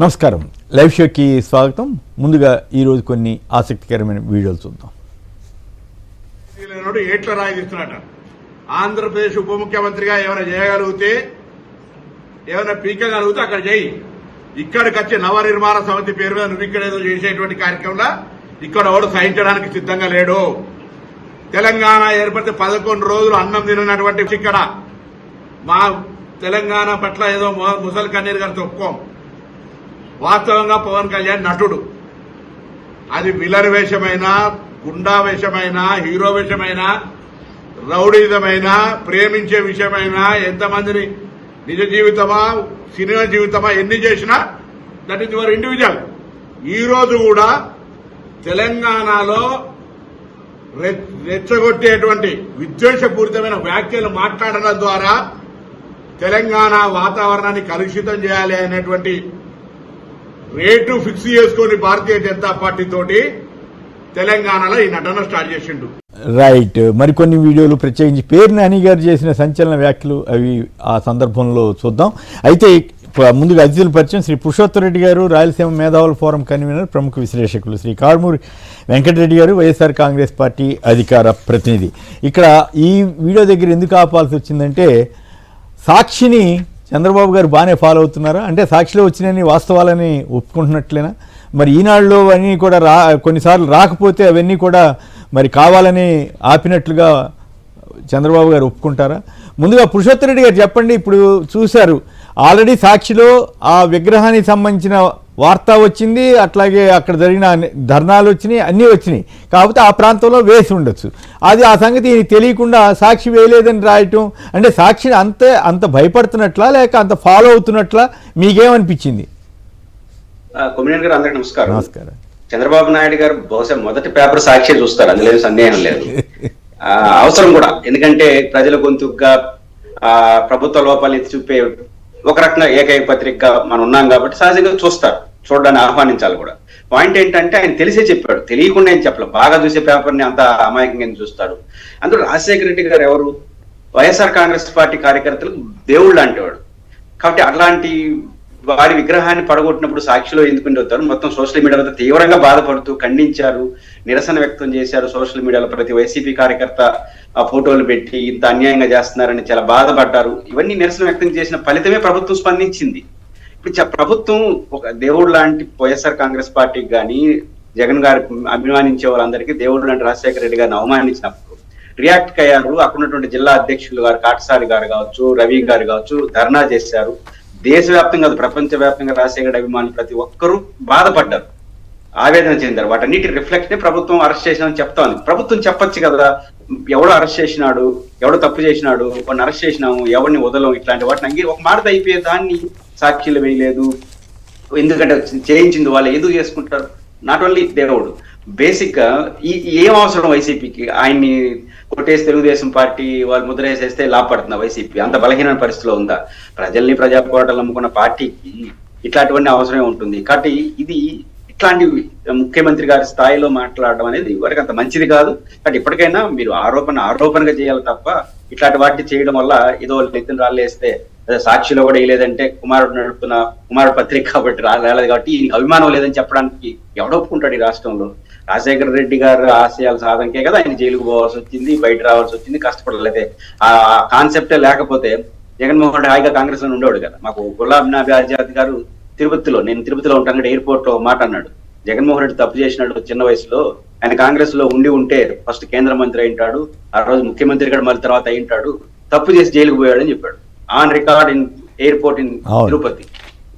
నమస్కారం, లైవ్ షోకి స్వాగతం. ముందుగా ఈరోజు కొన్ని ఆసక్తికరమైన వీడియోలు చూద్దాం. ఏట్ల రాయిస్తున్నాట ఆంధ్రప్రదేశ్ ఉప ముఖ్యమంత్రిగా ఏమైనా చేయగలిగితే, ఏమైనా పీకగలిగితే అక్కడ చేయి. ఇక్కడికి వచ్చి నవనిర్మాణ సమితి పేరు మీద నువ్వు ఇక్కడ ఏదో చేసేటువంటి కార్యక్రమంలో ఇక్కడ ఎవడు సహించడానికి సిద్ధంగా లేడు. తెలంగాణ ఏర్పడితే 11 రోజులు అన్నం తినటువంటి ఇక్కడ మా తెలంగాణ పట్ల ఏదో ముసలి కన్నీరు గారితో ఒప్పుకోం. వాస్తవంగా పవన్ కళ్యాణ్ నటుడు. అది విలన్ వేషమైనా, గుండా వేషమైనా, హీరో వేషమైనా, రౌడీజమైనా, ప్రేమించే విషయమైనా, ఎంతమందిని నిజ జీవితమా సినిమా జీవితమా ఎన్ని చేసినా దట్ ఈజ్ యువర్ ఇండివిజువల్. ఈ రోజు కూడా తెలంగాణలో రెచ్చగొట్టేటువంటి విద్వేషపూరితమైన వ్యాఖ్యలు మాట్లాడడం ద్వారా తెలంగాణ వాతావరణాన్ని కలుషితం చేయాలి అనేటువంటి రేటు ఫిక్స్ చేసుకుని భారతీయ జనతా పార్టీ తోటి తెలంగాణలో ఈ నటన స్టార్ట్ చేసిండు. రైట్. మరికొన్ని వీడియోలు ప్రత్యేకించి పేరు నాని గారు చేసిన సంచలన వ్యాఖ్యలు అవి ఆ సందర్భంలో చూద్దాం. అయితే ముందుగా అతిథుల పరిచయం. శ్రీ పురుషోత్తరెడ్డి గారు, రాయలసీమ మేధావుల ఫోరం కన్వీనర్, ప్రముఖ విశ్లేషకులు. శ్రీ కారుమూరి వెంకటరెడ్డి గారు, వైఎస్ఆర్ కాంగ్రెస్ పార్టీ అధికార ప్రతినిధి. ఇక్కడ ఈ వీడియో దగ్గర ఎందుకు ఆపాల్సి వచ్చిందంటే, సాక్షిని చంద్రబాబు గారు బాగానే ఫాలో అవుతున్నారా అంటే సాక్షిలో వచ్చినన్ని వాస్తవాలని ఒప్పుకుంటున్నట్లేనా? మరి ఈనాడులో అన్నీ కూడా కొన్నిసార్లు రాకపోతే అవన్నీ కూడా మరి కావాలని ఆపినట్లుగా చంద్రబాబు గారు ఒప్పుకుంటారా? ముందుగా పురుషోత్తరెడ్డి గారు చెప్పండి. ఇప్పుడు చూశారు ఆల్రెడీ సాక్షిలో ఆ విగ్రహానికి సంబంధించిన వార్త వచ్చింది, అట్లాగే అక్కడ జరిగిన ధర్నాలు వచ్చినాయి, అన్నీ వచ్చినాయి. కాకపోతే ఆ ప్రాంతంలో వేసి ఉండొచ్చు. అది ఆ సంగతి తెలియకుండా సాక్షి వేయలేదని రాయటం అంటే సాక్షిని అంత భయపడుతున్నట్లా లేక అంత ఫాలో అవుతున్నట్లా మీకేమనిపించింది? కొమ్మినేని గారు అందరికీ నమస్కారం. నమస్కారం. చంద్రబాబు నాయుడు గారు బహుశా మొదటి పేపర్ సాక్షి చూస్తారు, అందులో సందేహం లేదు. అవసరం కూడా, ఎందుకంటే ప్రజల గొంతుగా ప్రభుత్వ లోపాలు ఎత్తి చూపే ఒక రకంగా ఏకైక పత్రికగా మనం ఉన్నాం కాబట్టి సహజంగా చూస్తారు, చూడడానికి ఆహ్వానించాలి కూడా. పాయింట్ ఏంటంటే ఆయన తెలిసే చెప్పాడు, తెలియకుండా ఏం చెప్పలేదు. బాగా చూసే పేపర్ని అంత అమాయకంగా చూస్తాడు. అందులో రాజశేఖర రెడ్డి గారు ఎవరు? వైఎస్ఆర్ కాంగ్రెస్ పార్టీ కార్యకర్తలకు దేవుళ్ళు లాంటివాడు. కాబట్టి అట్లాంటి వారి విగ్రహాన్ని పడగొట్టినప్పుడు సాక్షిలో ఎందుకు అవుతారు? మొత్తం సోషల్ మీడియాలో తీవ్రంగా బాధపడుతూ ఖండించారు, నిరసన వ్యక్తం చేశారు. సోషల్ మీడియాలో ప్రతి వైసీపీ కార్యకర్త ఆ ఫోటోలు పెట్టి ఇంత అన్యాయంగా చేస్తున్నారని చాలా బాధపడ్డారు. ఇవన్నీ నిరసన వ్యక్తం చేసిన ఫలితమే ప్రభుత్వం స్పందించింది. ఇప్పుడు ప్రభుత్వం ఒక దేవుడు లాంటి వైఎస్ఆర్ కాంగ్రెస్ పార్టీకి కానీ, జగన్ గారు అభిమానించే వాళ్ళందరికీ దేవుడు లాంటి రాజశేఖర రెడ్డి గారిని అవమానించినప్పుడు రియాక్ట్ అయ్యారు. అక్కడ ఉన్నటువంటి జిల్లా అధ్యక్షులు గారు, కాటసారి గారు కావచ్చు, రవి గారు కావచ్చు, ధర్నా చేశారు. దేశవ్యాప్తంగా, ప్రపంచ వ్యాప్తంగా రాజశేఖర అభిమానులు ప్రతి ఒక్కరూ బాధపడ్డారు, ఆవేదన చెందారు. వాటన్నిటి రిఫ్లెక్ట్ ప్రభుత్వం అరెస్ట్ చేసినామని చెప్తా ఉంది. ప్రభుత్వం చెప్పొచ్చు కదా, ఎవడో అరెస్ట్ చేసినాడు, ఎవడో తప్పు చేసినాడు, వాడిని అరెస్ట్ చేసినాము, ఎవరిని వదలం, ఇట్లాంటి వాటిని ఒక మాట అయిపోయే దాన్ని సాక్షులు వేయలేదు. ఎందుకంటే చేయించింది వాళ్ళు ఎందుకు చేసుకుంటారు? నాట్ ఓన్లీ దేవుడు, బేసిక్ గా ఏం అవసరం వైసీపీకి? ఆయన్ని కొట్టేసి తెలుగుదేశం పార్టీ వాళ్ళు ముద్ర వేసేస్తే లాభపడుతుందా వైసీపీ? అంత బలహీనమైన పరిస్థితిలో ఉందా? ప్రజల్ని ప్రజా పోరాటాలు నమ్ముకున్న పార్టీకి ఇట్లాంటివన్నీ అవసరమే ఉంటుంది. కాబట్టి ఇది ఇట్లాంటి ముఖ్యమంత్రి గారి స్థాయిలో మాట్లాడడం అనేది వరకు అంత మంచిది కాదు. కాబట్టి ఇప్పటికైనా మీరు ఆరోపణగా చేయాలి తప్ప ఇట్లాంటి వాటిని చేయడం వల్ల ఏదో నెత్తిన రాళ్ళేస్తే సాక్షిలో కూడా వేయలేదంటే కుమారుడు నడుపుతున్న కుమారుడు పత్రిక కాబట్టి రాలేదు కాబట్టి అభిమానం లేదని చెప్పడానికి ఎవడొప్పుకుంటాడు ఈ రాష్ట్రంలో? రాజశేఖర రెడ్డి గారు ఆశయాల సాధనకే కదా ఆయన జైలుకు పోవాల్సి వచ్చింది, బయట రావాల్సి వచ్చింది, కష్టపడలేదే. ఆ కాన్సెప్టే లేకపోతే జగన్మోహన్ రెడ్డి హాయిగా కాంగ్రెస్ లో ఉండేవాడు కదా. మాకు గులాబ్ నబీ ఆజాద్ గారు నేను తిరుపతిలో ఉంటాను ఎయిర్పోర్ట్ లో మాట అన్నాడు, జగన్మోహన్ రెడ్డి తప్పు చేసినాడు చిన్న వయసులో, ఆయన కాంగ్రెస్ లో ఉంటే ఫస్ట్ కేంద్ర మంత్రి అయింటాడు, ఆ రోజు ముఖ్యమంత్రి కూడా మళ్ళీ తర్వాత అయింటాడు, తప్పు చేసి జైలుకు పోయాడు అని చెప్పాడు. On record in airport in Tirupati,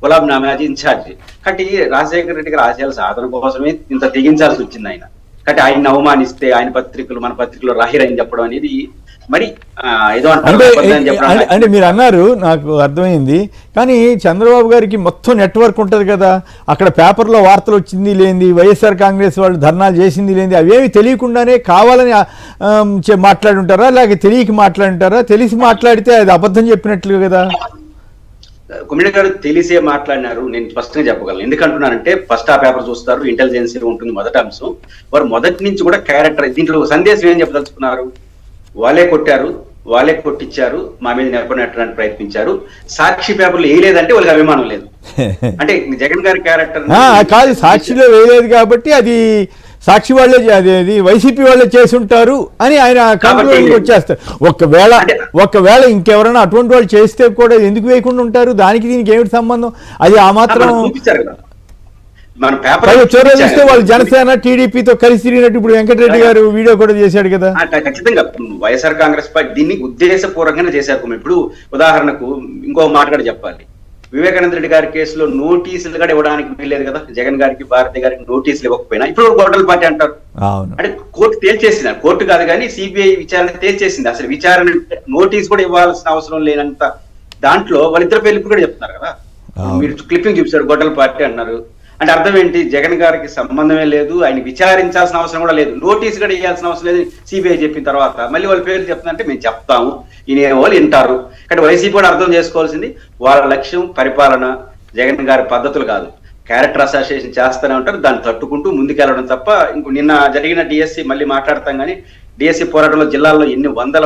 Gulab Nabi incharge. కాబట్టి రాజశేఖర రెడ్డి గారు ఆశయాల సాధన కోసమే ఇంత తెగించాల్సి వచ్చింది ఆయన. కాబట్టి ఆయన అవమానిస్తే ఆయన పత్రికలు మన పత్రికలో రాహిరని చెప్పడం అనేది మరి ఏదో అంటే మీరు అన్నారు, నాకు అర్థమైంది. కానీ చంద్రబాబు గారికి మొత్తం నెట్వర్క్ ఉంటుంది కదా, అక్కడ పేపర్లో వార్తలు వచ్చింది లేనిది, వైఎస్ఆర్ కాంగ్రెస్ వాళ్ళు ధర్నాలు చేసింది లేనిది, అవేమి తెలియకుండానే కావాలని మాట్లాడుంటారా లేక తెలియక మాట్లాడుంటారా? తెలిసి మాట్లాడితే అది అబద్ధం చెప్పినట్లు కదా. కొమ్మినేని గారు తెలిసే మాట్లాడినారు, నేను స్పష్టంగా చెప్పగలను. ఎందుకంటున్నానంటే ఫస్ట్ ఆ పేపర్ చూస్తారు, ఇంటెలిజెన్స్ ఉంటుంది మొదటి అంశం. వారు మొదటి నుంచి కూడా క్యారెక్టర్, దీంట్లో సందేశం ఏం చెప్పదలుచుకున్నారు? వాళ్ళే కొట్టారు, వాళ్ళే కొట్టించారు, మా మీద నెప్పనట్టడానికి ప్రయత్నించారు. సాక్షి పేపర్లు వేయలేదంటే వాళ్ళకి అభిమానం లేదు. అంటే జగన్ గారి క్యారెక్టర్ కాదు, సాక్షిలో వేయలేదు కాబట్టి అది సాక్షి వాళ్ళే అది వైసీపీ వాళ్ళే చేసి ఉంటారు అని ఆయన కంక్లూజన్కి వచ్చేస్తారు. ఒకవేళ ఇంకెవరైనా అటువంటి వాళ్ళు చేస్తే కూడా ఎందుకు వేయకుండా ఉంటారు? దానికి దీనికి ఏమిటి సంబంధం? అది ఆ మాత్రం చూపించారు కదా మన చొరవ చూస్తే వాళ్ళు జనసేన టీడీపీతో కలిసి తిరిగినట్టు ఇప్పుడు వెంకటరెడ్డి గారు వీడియో కూడా చేశాడు కదా. ఖచ్చితంగా వైఎస్ఆర్ కాంగ్రెస్ పార్టీ దీన్ని ఉద్దేశపూర్వకంగానే చేశారు. ఇప్పుడు ఉదాహరణకు ఇంకో మాట కూడా చెప్పాలి. వివేకానంద రెడ్డి గారి కేసులో నోటీసులు కూడా ఇవ్వడానికి వీల్లేదు కదా. జగన్ గారికి, భారతి గారికి నోటీసులు ఇవ్వకపోయినా ఇప్పుడు గొడవల పార్టీ అంటారు. అంటే కోర్టు తేల్చేసింది, కోర్టు కాదు కానీ సిబిఐ విచారణ తేల్చేసింది. అసలు విచారణ నోటీస్ కూడా ఇవ్వాల్సిన అవసరం లేనంత దాంట్లో వాళ్ళిద్దరు పేర్లు కూడా చెప్తున్నారు కదా. మీరు క్లిప్పింగ్ చూపిస్తారు, గొడవల పార్టీ అన్నారు. అంటే అర్థం ఏంటి? జగన్ గారికి సంబంధమే లేదు, ఆయన విచారించాల్సిన అవసరం కూడా లేదు, నోటీస్ కూడా ఇవ్వాల్సిన అవసరం లేదు సిబిఐ చెప్పిన తర్వాత మళ్ళీ వాళ్ళ పేర్లు చెప్తున్నారంటే మేము చెప్తాము, ఈయన వాళ్ళు వింటారు. కానీ వైసీపీ కూడా అర్థం చేసుకోవాల్సింది వాళ్ళ లక్ష్యం పరిపాలన, జగన్ గారి పద్ధతులు కాదు. క్యారెక్టర్ అసోసియేషన్ చేస్తూనే ఉంటారు, దాన్ని తట్టుకుంటూ ముందుకెళ్ళడం తప్ప. ఇంకో నిన్న జరిగిన డిఎస్సి మళ్ళీ మాట్లాడతాం కానీ డిఎస్సి పోరాటంలో జిల్లాల్లో ఎన్ని వందల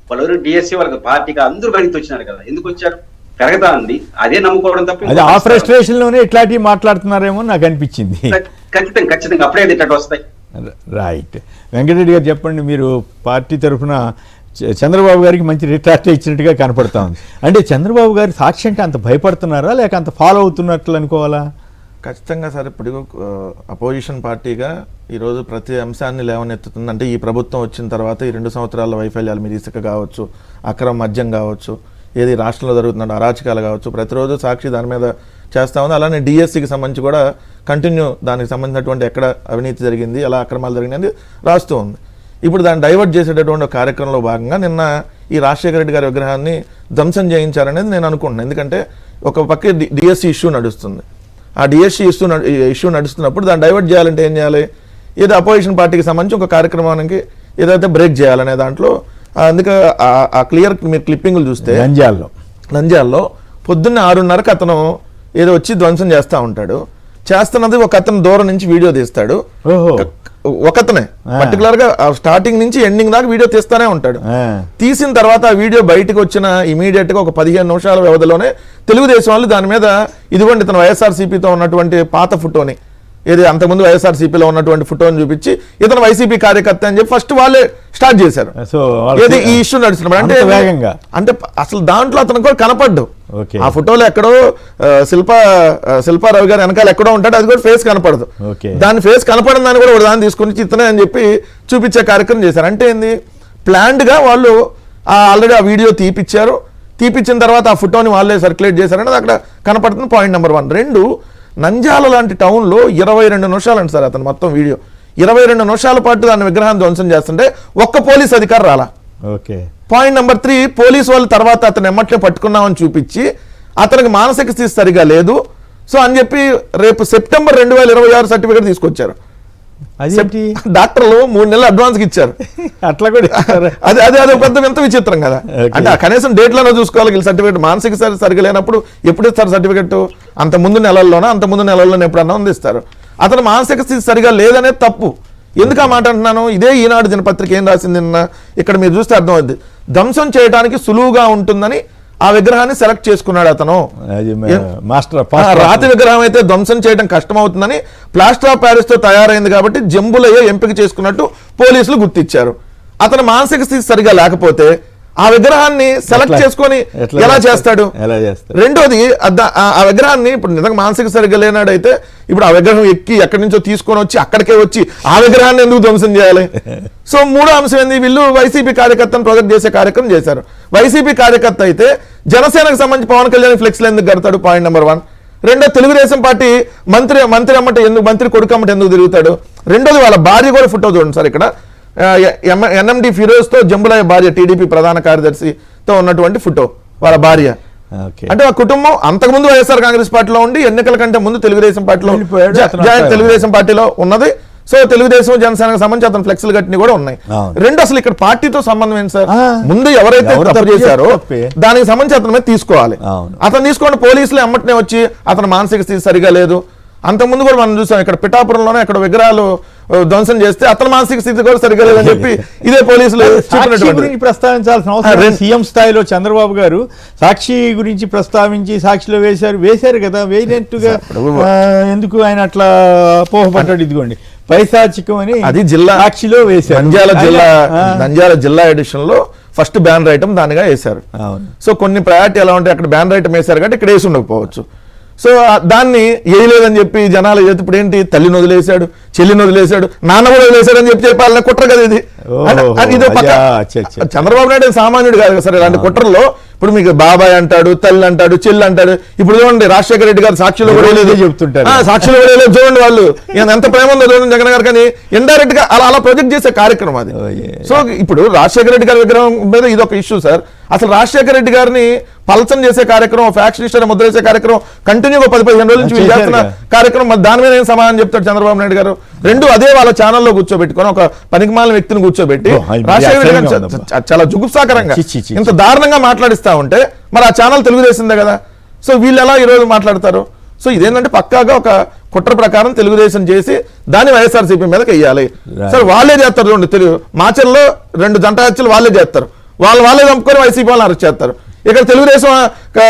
పలువురు డిఎస్సి వాళ్ళకి పార్టీగా అందరూ బయటకు వచ్చినారు కదా. ఎందుకు వచ్చారు? పెరగతా ఉంది, అదే నమ్ముకోవడం తప్ప. ఆ ఫ్రస్ట్రేషన్ లోనే ఇట్లాంటివి మాట్లాడుతున్నారేమో నాకు అనిపించింది. ఖచ్చితంగా అప్పుడే ఇట్లా వస్తాయి. రైట్. వెంకటరెడ్డి గారు చెప్పండి, మీరు పార్టీ తరఫున చంద్రబాబు గారికి మంచి రిట్రాక్ట్ ఇచ్చినట్టుగా కనపడతా ఉంది. అంటే చంద్రబాబు గారి సాక్షి అంటే అంత భయపడుతున్నారా లేక అంత ఫాలో అవుతున్నట్లు అనుకోవాలా? ఖచ్చితంగా సార్. ఇప్పుడు అపోజిషన్ పార్టీగా ఈరోజు ప్రతి అంశాన్ని లేవనెత్తుతుంది. అంటే ఈ ప్రభుత్వం వచ్చిన తర్వాత ఈ 2 సంవత్సరాల వైఫల్యాలు, మీరు ఇసుక కావచ్చు, అక్రమ మద్యం కావచ్చు, ఏది రాష్ట్రంలో జరుగుతున్న అరాచకాలు కావచ్చు, ప్రతిరోజు సాక్షి దాని మీద చేస్తూ ఉంది. అలానే డిఎస్సికి సంబంధించి కూడా కంటిన్యూ దానికి సంబంధించినటువంటి ఎక్కడ అవినీతి జరిగింది, ఎలా అక్రమాలు జరిగింది రాస్తూ ఉంది. ఇప్పుడు దాన్ని డైవర్ట్ చేసేటటువంటి కార్యక్రమంలో భాగంగా నిన్న ఈ రాజశేఖర రెడ్డి గారి విగ్రహాన్ని ధ్వంసం చేయించారనేది నేను అనుకుంటున్నాను. ఎందుకంటే ఒక పక్క డిఎస్సి ఇష్యూ నడుస్తుంది. ఆ డిఎస్సి ఇష్యూ నడుస్తున్నప్పుడు దాన్ని డైవర్ట్ చేయాలంటే ఏం చేయాలి? ఏదో అపోజిషన్ పార్టీకి సంబంధించి ఒక కార్యక్రమానికి ఏదైతే బ్రేక్ చేయాలనే దాంట్లో అందుకే ఆ క్లియర్ మీరు క్లిప్పింగ్లు చూస్తే నంద్యాలలో పొద్దున్న 6:30కి అతను ఏదో వచ్చి ధ్వంసం చేస్తూ ఉంటాడు. చేస్తున్నది ఒక అతను దూరం నుంచి వీడియో తీస్తాడు. ఒకతనే పర్టికులర్ గా స్టార్టింగ్ నుంచి ఎండింగ్ దాకా వీడియో తీస్తానే ఉంటాడు. తీసిన తర్వాత ఆ వీడియో బయటకు వచ్చిన ఇమీడియట్ గా ఒక 15 నిమిషాల వ్యవధిలోనే తెలుగుదేశం వాళ్ళు దాని మీద ఇదిగోండి ఇతను వైఎస్ఆర్సీపీతో ఉన్నటువంటి పాత ఫోటోని, ఏది అంతకుముందు వైఎస్ఆర్సీపీలో ఉన్నటువంటి ఫోటోని చూపించి ఇతను వైసీపీ కార్యకర్త అని చెప్పి ఫస్ట్ వాళ్ళే స్టార్ట్ చేశారు. ఏది ఈ ఇష్యూ నడుస్తున్నప్పుడు అంటే వేగంగా, అంటే అసలు దాంట్లో అతను కూడా కనపడ్డు. ఆ ఫోటోలో ఎక్కడో శిల్పారావు గారు వెనకాల ఎక్కడో ఉంటాడు, అది కూడా ఫేస్ కనపడదు. దాని ఫేస్ కనపడిన దాన్ని కూడా దాన్ని తీసుకుని ఇతనే అని చెప్పి చూపించే కార్యక్రమం చేశారు. అంటే ఏంది, ప్లాన్డ్ గా వాళ్ళు ఆల్రెడీ ఆ వీడియో తీపిచ్చారు. తీపిచ్చిన తర్వాత ఆ ఫోటోని వాళ్ళే సర్క్యులేట్ చేశారనేది అక్కడ కనపడుతుంది. Point number 1. 2, నంద్యాల లాంటి టౌన్లో 22 నిమిషాలు అండి సార్ అతను మొత్తం వీడియో. 22 నిమిషాల పాటు దాని విగ్రహాన్ని ధ్వంసం చేస్తుంటే ఒక్క పోలీస్ అధికారి రాలా. పాయింట్ నెంబర్ 3, పోలీసు వాళ్ళు తర్వాత అతను ఎమ్మట్లే పట్టుకున్నామని చూపించి అతనికి మానసిక స్థితి సరిగా లేదు సో అని చెప్పి రేపు సెప్టెంబర్ 2026 సర్టిఫికేట్ తీసుకొచ్చారు. డాక్టర్లు 3 నెలలు అడ్వాన్స్ ఇచ్చారు. అట్లా కూడా అదే పెద్ద ఎంత విచిత్రం కదా. అంటే కనీసం డేట్లోనే చూసుకోవాలి సర్టిఫికేట్. మానసిక సరిగా లేనప్పుడు ఎప్పుడు ఇస్తారు సర్టిఫికేట్? అంత ముందు నెలల్లోనే ఎప్పుడన్నా అందిస్తారు. అతను మానసిక స్థితి సరిగా లేదనేది తప్పు. ఎందుకు ఆ మాట అంటున్నాను? ఇదే ఈనాడు దినపత్రిక ఏం రాసింది నిన్న, ఇక్కడ మీరు చూస్తే అర్థమవుద్ది. ధ్వంసం చేయడానికి సులువుగా ఉంటుందని ఆ విగ్రహాన్ని సెలెక్ట్ చేసుకున్నాడు అతను. రాతి విగ్రహం అయితే ధ్వంసం చేయడం కష్టం అవుతుందని ప్లాస్టర్ ఆఫ్ ప్యారిస్ తో తయారైంది కాబట్టి జంబులయ్యే ఎంపిక చేసుకున్నట్టు పోలీసులు గుర్తించారు. అతను మానసిక స్థితి సరిగా లేకపోతే ఆ విగ్రహాన్ని సెలెక్ట్ చేసుకొని ఎలా చేస్తాడు? రెండోది, ఆ విగ్రహాన్ని ఇప్పుడు నిజంగా మానసిక సరిగా లేనాడైతే ఇప్పుడు ఆ విగ్రహం ఎక్కి ఎక్కడి నుంచో తీసుకొని వచ్చి అక్కడికే వచ్చి ఆ విగ్రహాన్ని ఎందుకు ధ్వంసం చేయాలి? సో 3వ అంశం ఏంది, వీళ్ళు వైసీపీ కార్యకర్తను ప్రొజెక్ట్ చేసే కార్యక్రమం చేశారు. వైసీపీ కార్యకర్త అయితే జనసేనకు సంబంధించి పవన్ కళ్యాణ్ ఫ్లెక్స్లు ఎందుకు కడతాడు? Point number 1. రెండో, తెలుగుదేశం పార్టీ మంత్రి అమ్మట ఎందుకు, మంత్రి కొడుకు అమ్మట ఎందుకు తిరుగుతాడు? రెండోది, వాళ్ళ భార్య కూడా ఫోటో చూడండి సార్. ఇక్కడ ఎన్ఎండి ఫిరోజ్ తో జంబులయ్య భార్య, టీడీపీ ప్రధాన కార్యదర్శితో ఉన్నటువంటి ఫోటో, వాళ్ళ భార్య. అంటే ఆ కుటుంబం అంతకుముందు వైఎస్ఆర్ కాంగ్రెస్ పార్టీలో ఉండి ఎన్నికల కంటే ముందు తెలుగుదేశం పార్టీలో ఉన్నది. సో తెలుగుదేశం జనసేనకు సంబంధించి అతను ఫ్లెక్స్లు కట్టినవి కూడా ఉన్నాయి. రెండు, అసలు ఇక్కడ పార్టీతో సంబంధం ఏంటి సార్? ముందు ఎవరైతే తప్పు చేశారో దానికి సంబంధించి అతని మీద తీసుకోవాలి. అతను తీసుకోండి, పోలీసులు ఎమ్మటనే వచ్చి అతను మానసిక స్థితి సరిగా లేదు, అంతకుముందు కూడా మనం చూసాం ఇక్కడ పిఠాపురంలోనే అక్కడ విగ్రహాలు ధ్వంసం చేస్తే అతని మానసిక స్థితి కూడా సరిగ్గా లేదని చెప్పి ఇదే పోలీసులు సాక్షి గురించి ప్రస్తావించాల్సిన అవసరం సీఎం స్థాయిలో చంద్రబాబు గారు సాక్షి గురించి ప్రస్తావించి సాక్షిలో వేశారు కదా, వేసినట్టుగా ఎందుకు ఆయన అట్లా పోహపడ్డాడు? ఇదిగోండి పైశాచికం అని అది జిల్లా సాక్షిలో వేశారు. నంద్యాల జిల్లా ఎడిషన్ లో ఫస్ట్ బ్యాన్ ఐటమ్ దానిగా వేశారు. సో కొన్ని ప్రయారిటీ ఎలా ఉంటాయి, అక్కడ బ్యాన్ ఐటమ్ వేశారు కాబట్టి ఇక్కడ వేసి ఉండకపోవచ్చు. సో దాన్ని వేయలేదని చెప్పి జనాలు ఇప్పుడు ఏంటి, తల్లిని వదిలేశాడు, చెల్లిని వదిలేశాడు, నాన్న కూడా వదిలేశాడు అని చెప్పాలని కుట్ర కదా ఇది. ఇది చంద్రబాబు నాయుడు సామాన్యుడు కాదు కదా సార్. ఇలాంటి కుట్రలో ఇప్పుడు మీకు బాబాయ్ అంటాడు, తల్లి అంటాడు, చెల్లి అంటాడు. ఇప్పుడు చూడండి రాజశేఖర రెడ్డి గారు సాక్షిలో కూడా చెప్తుంటారు, సాక్షిలో కూడా చూడండి వాళ్ళు ఎంత ప్రేమ ఉందో చూడండి జగన్ గారు. కానీ ఇండైరెక్ట్ గా అలా ప్రొజెక్ట్ చేసే కార్యక్రమం అది. సో ఇప్పుడు రాజశేఖర రెడ్డి గారి విగ్రహం మీద ఇది ఒక ఇష్యూ సార్. అసలు రాజశేఖర రెడ్డి గారిని పలచం చేసే కార్యక్రమం, ఫ్యాక్షనిస్ట్ ముద్ర వేసే కార్యక్రమం కంటిన్యూగా 10-15 రోజుల నుంచి చేస్తున్న కార్యక్రమం. దాని మీద ఏం సమాధానం చెప్తాడు చంద్రబాబు నాయుడు గారు? రెండు అదే వాళ్ళ ఛానల్లో కూర్చోబెట్టుకొని ఒక పనికిమాలిన వ్యక్తిని కూర్చోబెట్టి రాజశేఖర రెడ్డి గారు చాలా జుగుప్సాకరంగా ఇంత దారుణంగా మాట్లాడిస్తా ఉంటే మరి ఆ ఛానల్ తెలుగుదేశందే కదా. సో వీళ్ళు ఎలా ఈరోజు మాట్లాడతారు? సో ఇదేంటంటే పక్కాగా ఒక కుట్ర ప్రకారం తెలుగుదేశం చేసి దాన్ని వైఎస్ఆర్సీపీ మీదకి వెయ్యాలి. సరే వాళ్ళే చేస్తారు చూడండి, తెలుగు మాచల్లో 2 జంట హత్యలు వాళ్ళే చేస్తారు, వాళ్ళే చంపుకొని వైసీపీ వాళ్ళని అరెస్ట్ చేస్తారు. ఇక్కడ తెలుగుదేశం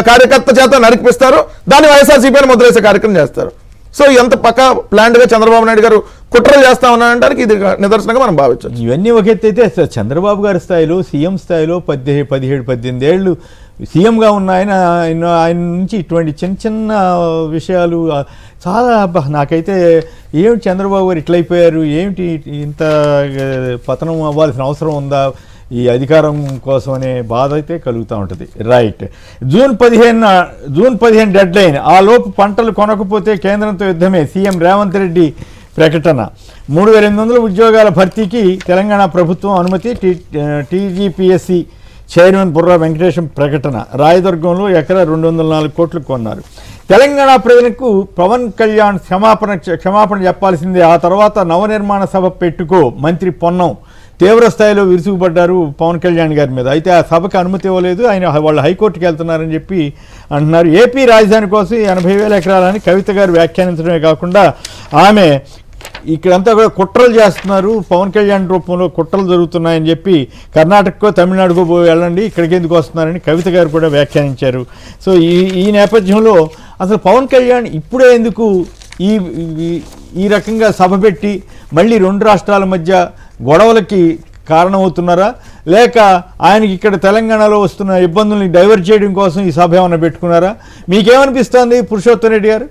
కార్యకర్త చేత నరికిపిస్తారు, దాన్ని వైఎస్ఆర్సీపీని ముద్రేసే కార్యక్రమం చేస్తారు. సో ఎంత పక్క ప్లాంట్ గా చంద్రబాబు నాయుడు గారు కుట్రలు చేస్తా ఉన్నారంటానికి ఇది నిదర్శనంగా మనం భావించవచ్చు. ఇవన్నీ ఒక ఎత్తు అయితే చంద్రబాబు గారి స్థాయిలో, సీఎం స్థాయిలో 17-18 ఏళ్ళు సీఎంగా ఉన్న ఆయన నుంచి ఇటువంటి చిన్న విషయాలు చాలా నాకైతే ఏమిటి చంద్రబాబు గారు ఇట్లయిపోయారు, ఏమిటి ఇంత పతనం అవ్వాల్సిన అవసరం ఉందా ఈ అధికారం కోసం అనే బాధ అయితే కలుగుతూ ఉంటుంది. రైట్. జూన్ 15 డెడ్ లైన్, ఆ లోపు పంటలు కొనకపోతే కేంద్రంతో యుద్ధమే, సీఎం రేవంత్ రెడ్డి ప్రకటన. 3800 ఉద్యోగాల భర్తీకి తెలంగాణ ప్రభుత్వం అనుమతి, టీజీపీఎస్సీ చైర్మన్ బుర్రా వెంకటేశం ప్రకటన. రాయదుర్గంలో ఎకరా 204 కోట్లు కొన్నారు. తెలంగాణ ప్రజలకు పవన్ కళ్యాణ్ క్షమాపణ చెప్పాల్సిందే, ఆ తర్వాత నవనిర్మాణ సభ పెట్టుకో మంత్రి పొన్నం. తీవ్ర స్థాయిలో విరుచుకుపడ్డారు పవన్ కళ్యాణ్ గారి మీద. అయితే ఆ సభకు అనుమతి ఇవ్వలేదు, వాళ్ళు హైకోర్టుకి వెళ్తున్నారని చెప్పి అంటున్నారు. ఏపీ రాజధాని కోసం 80,000 ఎకరాలని కవిత గారు వ్యాఖ్యానించడమే కాకుండా ఆమె ఇక్కడంతా కూడా కుట్రలు చేస్తున్నారు, పవన్ కళ్యాణ్ రూపంలో కుట్రలు జరుగుతున్నాయని చెప్పి కర్ణాటకకో తమిళనాడుకో వెళ్ళండి, ఇక్కడికి ఎందుకు వస్తున్నారని కవిత గారు కూడా వ్యాఖ్యానించారు. సో ఈ నేపథ్యంలో అసలు పవన్ కళ్యాణ్ ఇప్పుడే ఎందుకు ఈ రకంగా సభ పెట్టి మళ్ళీ 2 రాష్ట్రాల మధ్య గొడవలకి కారణమవుతున్నారా, లేక ఆయనకి ఇక్కడ తెలంగాణలో వస్తున్న ఇబ్బందుల్ని డైవర్ట్ చేయడం కోసం ఈ సభ ఏమైనా పెట్టుకున్నారా? మీకేమనిపిస్తోంది పురుషోత్తం రెడ్డి గారు?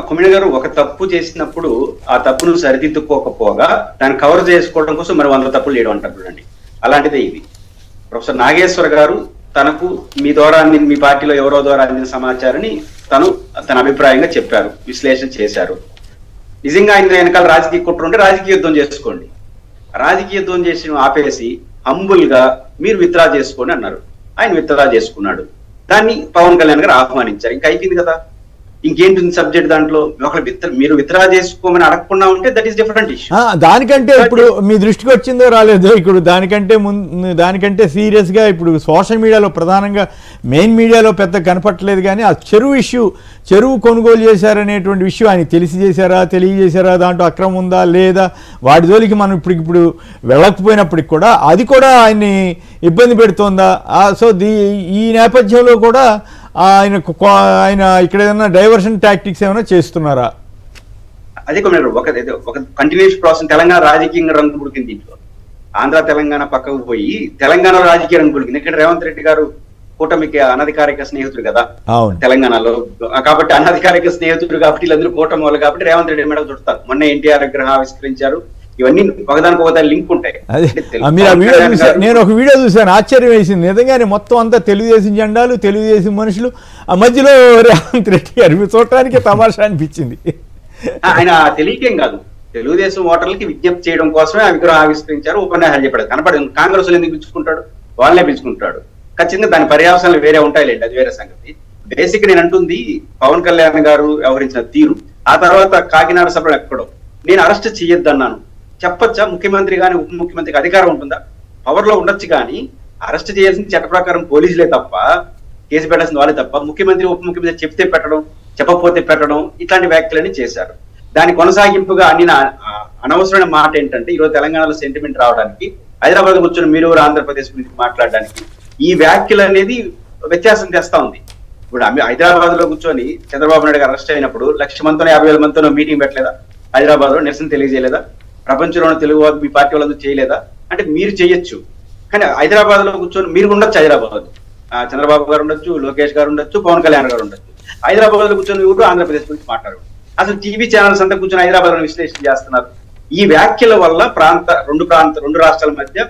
కుమిడి గారు, ఒక తప్పు చేసినప్పుడు ఆ తప్పును సరిదిద్దుకోకపోగా దాన్ని కవర్ చేసుకోవడం కోసం మరి 100 తప్పులు చేయడం అంటారు చూడండి, అలాంటిదే ఇది. ప్రొఫెసర్ నాగేశ్వర్ గారు తనకు మీ ద్వారా మీ పార్టీలో ఎవరో ద్వారా అందిన సమాచారాన్ని తన అభిప్రాయంగా చెప్పారు, విశ్లేషణ చేశారు. నిజంగా ఆయన వెనకాల రాజకీయ కుట్ర ఉంటే రాజకీయ యుద్ధం చేసుకోండి. రాజకీయ యుద్ధం చేసి ఆపేసి హంబుల్ గా మీరు విత్డ్రా చేసుకోండి అన్నారు. ఆయన విత్డ్రా చేసుకున్నాడు. దాన్ని పవన్ కళ్యాణ్ గారు ఆహ్వానించారు. ఇంకా అయిపోయింది కదా, ఇంకేంటి సబ్జెక్ట్ దాంట్లో. మీరు విత్డ్రా చేసుకోమని అడగకుండా ఉంటే దట్ ఈస్ డిఫరెంట్ ఇష్యూ. దానికంటే ఇప్పుడు మీ దృష్టికి వచ్చిందో రాలేదో, ఇప్పుడు దానికంటే సీరియస్ గా ఇప్పుడు సోషల్ మీడియాలో ప్రధానంగా మెయిన్ మీడియాలో పెద్ద కనపట్టలేదు, కానీ ఆ చెరువు కొనుగోలు చేశారనేటువంటి విషయం ఆయన తెలియజేశారా, దాంట్లో అక్రమం ఉందా లేదా, వాటి జోలికి మనం ఇప్పుడు వెళ్ళకపోయినప్పటికి కూడా అది కూడా ఆయన్ని ఇబ్బంది పెడుతోందా? సో ఈ నేపథ్యంలో కూడా ఆయన ఇక్కడ ఏదైనా డైవర్షన్ టాక్టిక్స్ ఏమైనా చేస్తున్నారా? అదే ఒక కంటిన్యూస్ ప్రాసెస్. తెలంగాణ రాజకీయంగా రంగు పుడికింది దీంట్లో. ఆంధ్ర తెలంగాణ పక్కకు పోయి తెలంగాణ రాజకీయ రంగు పుడికింది. ఇక్కడ రేవంత్ రెడ్డి గారు కూటమికి అనధికారిక స్నేహితుడు కదా తెలంగాణలో, కాబట్టి అనధికారిక స్నేహితుడు కాబట్టి వీళ్ళందరూ కూటమి వాళ్ళు కాబట్టి రేవంత్ రెడ్డి మేడం చుడతారు. మొన్న ఎన్టీఆర్ విగ్రహం ఆవిష్కరించారు. ఇవన్నీ ఒకదానికి ఒకదాని లింక్ ఉంటాయి. నేను ఒక వీడియో చూశాను, ఆశ్చర్యం వేసింది నిజంగానే. మొత్తం అంతా తెలుగుదేశం జెండాలు, తెలుగుదేశం మనుషులు, ఆ మధ్యలో రేవంత్ రెడ్డి గారు చూడటానికి తమాషా అనిపించింది. ఆయన తెలియకేం కాదు, తెలుగుదేశం ఓటర్లకి విజ్ఞప్తి చేయడం కోసమే ఆ విగ్రహం ఆవిష్కరించారు, ఉపన్యాసాలు చెప్పాడు. కనపడదు. కాంగ్రెస్ ఎందుకు పిలుచుకుంటాడు? వాళ్ళనే పిలుచుకుంటాడు. ఖచ్చితంగా దాని పర్యావసనాలు వేరే ఉంటాయిలేండి, అది వేరే సంగతి. బేసిక్ నేను అంటుంది పవన్ కళ్యాణ్ గారు వ్యవహరించిన తీరు. ఆ తర్వాత కాకినాడ సభలో ఎక్కడో నేను అరెస్ట్ చేయొద్దన్నాను చెప్పొచ్చా? ముఖ్యమంత్రి కానీ ఉప ముఖ్యమంత్రికి అధికారం ఉంటుందా? పవర్ లో ఉండొచ్చు, కానీ అరెస్ట్ చేయాల్సిన చట్ట ప్రకారం పోలీసులే తప్ప, కేసు పెట్టాల్సిన వాళ్ళే తప్ప ముఖ్యమంత్రి ఉప ముఖ్యమంత్రి చెప్తే పెట్టడం చెప్పకపోతే పెట్టడం, ఇట్లాంటి వ్యాఖ్యలని చేశారు. దాని కొనసాగింపుగా అనవసరమైన మాట ఏంటంటే, ఈరోజు తెలంగాణలో సెంటిమెంట్ రావడానికి, హైదరాబాద్ కూర్చొని మీరు ఆంధ్రప్రదేశ్ గురించి మాట్లాడడానికి ఈ వ్యాఖ్యలు అనేది వ్యత్యాసం తెస్తా ఉంది. ఇప్పుడు హైదరాబాద్ లో కూర్చొని చంద్రబాబు నాయుడు గారు అరెస్ట్ అయినప్పుడు 1,00,000 మందితో 50,000 మందితో మీటింగ్ పెట్టలేదా? హైదరాబాద్ లో నిరసన తెలియజేయలేదా? ప్రపంచంలోని తెలుగు వాళ్ళు మీ పార్టీ వాళ్ళందరూ చేయలేదా? అంటే మీరు చేయొచ్చు, కానీ హైదరాబాద్ లో కూర్చొని మీరు ఉండొచ్చు. హైదరాబాద్ చంద్రబాబు గారు ఉండొచ్చు, లోకేష్ గారు ఉండొచ్చు, పవన్ కళ్యాణ్ గారు ఉండొచ్చు. హైదరాబాద్ లో కూర్చొని కూడా ఆంధ్రప్రదేశ్ గురించి మాట్లాడారు. అసలు టీవీ ఛానల్స్ అంతా కూర్చొని హైదరాబాద్ లో విశ్లేషణ చేస్తున్నారు. ఈ వ్యాఖ్యల వల్ల రెండు రాష్ట్రాల మధ్య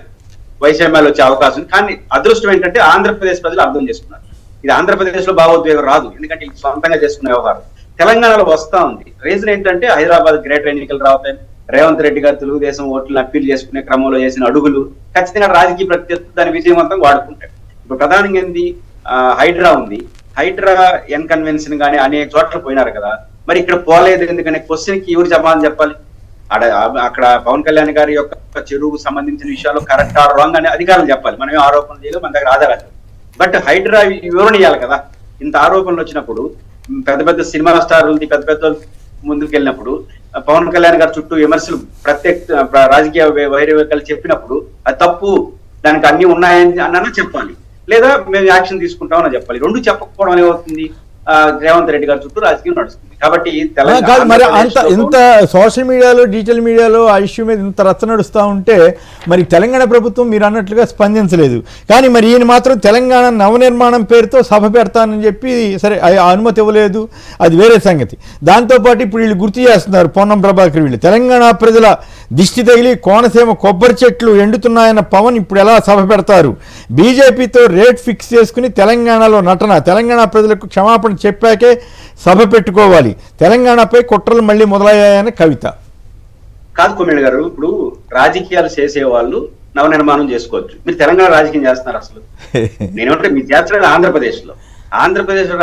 వైషమ్యాలు వచ్చే అవకాశం ఉంది. కానీ అదృష్టం ఏంటంటే ఆంధ్రప్రదేశ్ ప్రజలు అర్థం చేసుకున్నారు. ఇది ఆంధ్రప్రదేశ్ లో భావోద్వేగం రాదు, ఎందుకంటే ఇది సొంతంగా చేసుకునే వ్యవహారం. తెలంగాణలో వస్తా ఉంది. రీజన్ ఏంటంటే హైదరాబాద్ గ్రేటర్ ఎన్నికలు రావుతాయి. రేవంత్ రెడ్డి గారు తెలుగుదేశం ఓట్లను అప్పీల్ చేసుకునే క్రమంలో చేసిన అడుగులు ఖచ్చితంగా రాజకీయ ప్రత్యర్థి దాని విజయవంతం వాడుకుంటారు. ఇప్పుడు ప్రధానంగా ఏంది, హైడ్రా ఉంది. హైడ్రా ఎన్ కన్వెన్షన్ గానీ అనేక చోట్ల పోయినారు కదా, మరి ఇక్కడ పోలేదు ఎందుకనే క్వశ్చన్ కి ఎవరు సమాధానం చెప్పాలి? అక్కడ పవన్ కళ్యాణ్ గారి యొక్క చెరువుకు సంబంధించిన విషయాలు కరెక్ట్ ఆర్ రాంగ్ అని అధికారులు చెప్పాలి. మనమే ఆరోపణలు చేయలేదు, మన దగ్గర ఆధారాలు. బట్ హైడ్రా వివరణ ఇవ్వాలి కదా. ఇంత ఆరోపణలు వచ్చినప్పుడు పెద్ద పెద్ద సినిమా స్టార్లు పెద్ద పెద్ద ముందుకు వెళ్ళినప్పుడు పవన్ కళ్యాణ్ గారి చుట్టూ విమర్శలు రాజకీయ వైరవేకలు చెప్పినప్పుడు అది తప్పు, దానికి అన్ని ఉన్నాయని అన్నా చెప్పాలి, లేదా మేము యాక్షన్ తీసుకుంటామని చెప్పాలి. రెండు చెప్పకపోవడం ఏమవుతుంది, రేవంత్ రెడ్డి గారి చుట్టూ రాజకీయం నడుస్తుంది. కాబట్టి మరి ఇంత సోషల్ మీడియాలో డిజిటల్ మీడియాలో ఆ ఇష్యూ మీద ఇంత రచ్చ నడుస్తూ ఉంటే మరి తెలంగాణ ప్రభుత్వం మీరు అన్నట్లుగా స్పందించలేదు. కానీ మరి ఈయన మాత్రం తెలంగాణ నవనిర్మాణం పేరుతో సభ పెడతానని చెప్పి సరే అనుమతి ఇవ్వలేదు, అది వేరే సంగతి. దాంతోపాటు ఇప్పుడు వీళ్ళు గుర్తు చేస్తున్నారు పొన్నం ప్రభాకర్, వీళ్ళు తెలంగాణ ప్రజల దిష్టి తగిలి కోనసీమ కొబ్బరి చెట్లు ఎండుతున్నాయన్న పవన్ ఇప్పుడు ఎలా సభ పెడతారు? బీజేపీతో రేట్ ఫిక్స్ చేసుకుని తెలంగాణలో నటన, తెలంగాణ ప్రజలకు క్షమాపణ చెప్పాకే సభ పెట్టుకోవాలి, తెలంగాణపై కుట్రలు మళ్ళీ మొదలయ్యాయని కవిత. కాదు కొమ్మిడి గారు, ఇప్పుడు రాజకీయాలు చేసే వాళ్ళు నవనిర్మాణం చేసుకోవచ్చు. మీరు తెలంగాణ రాజకీయం చేస్తున్నారు. అసలు నేనేమంటే మీరు చేస్తున్నారు ఆంధ్రప్రదేశ్ లో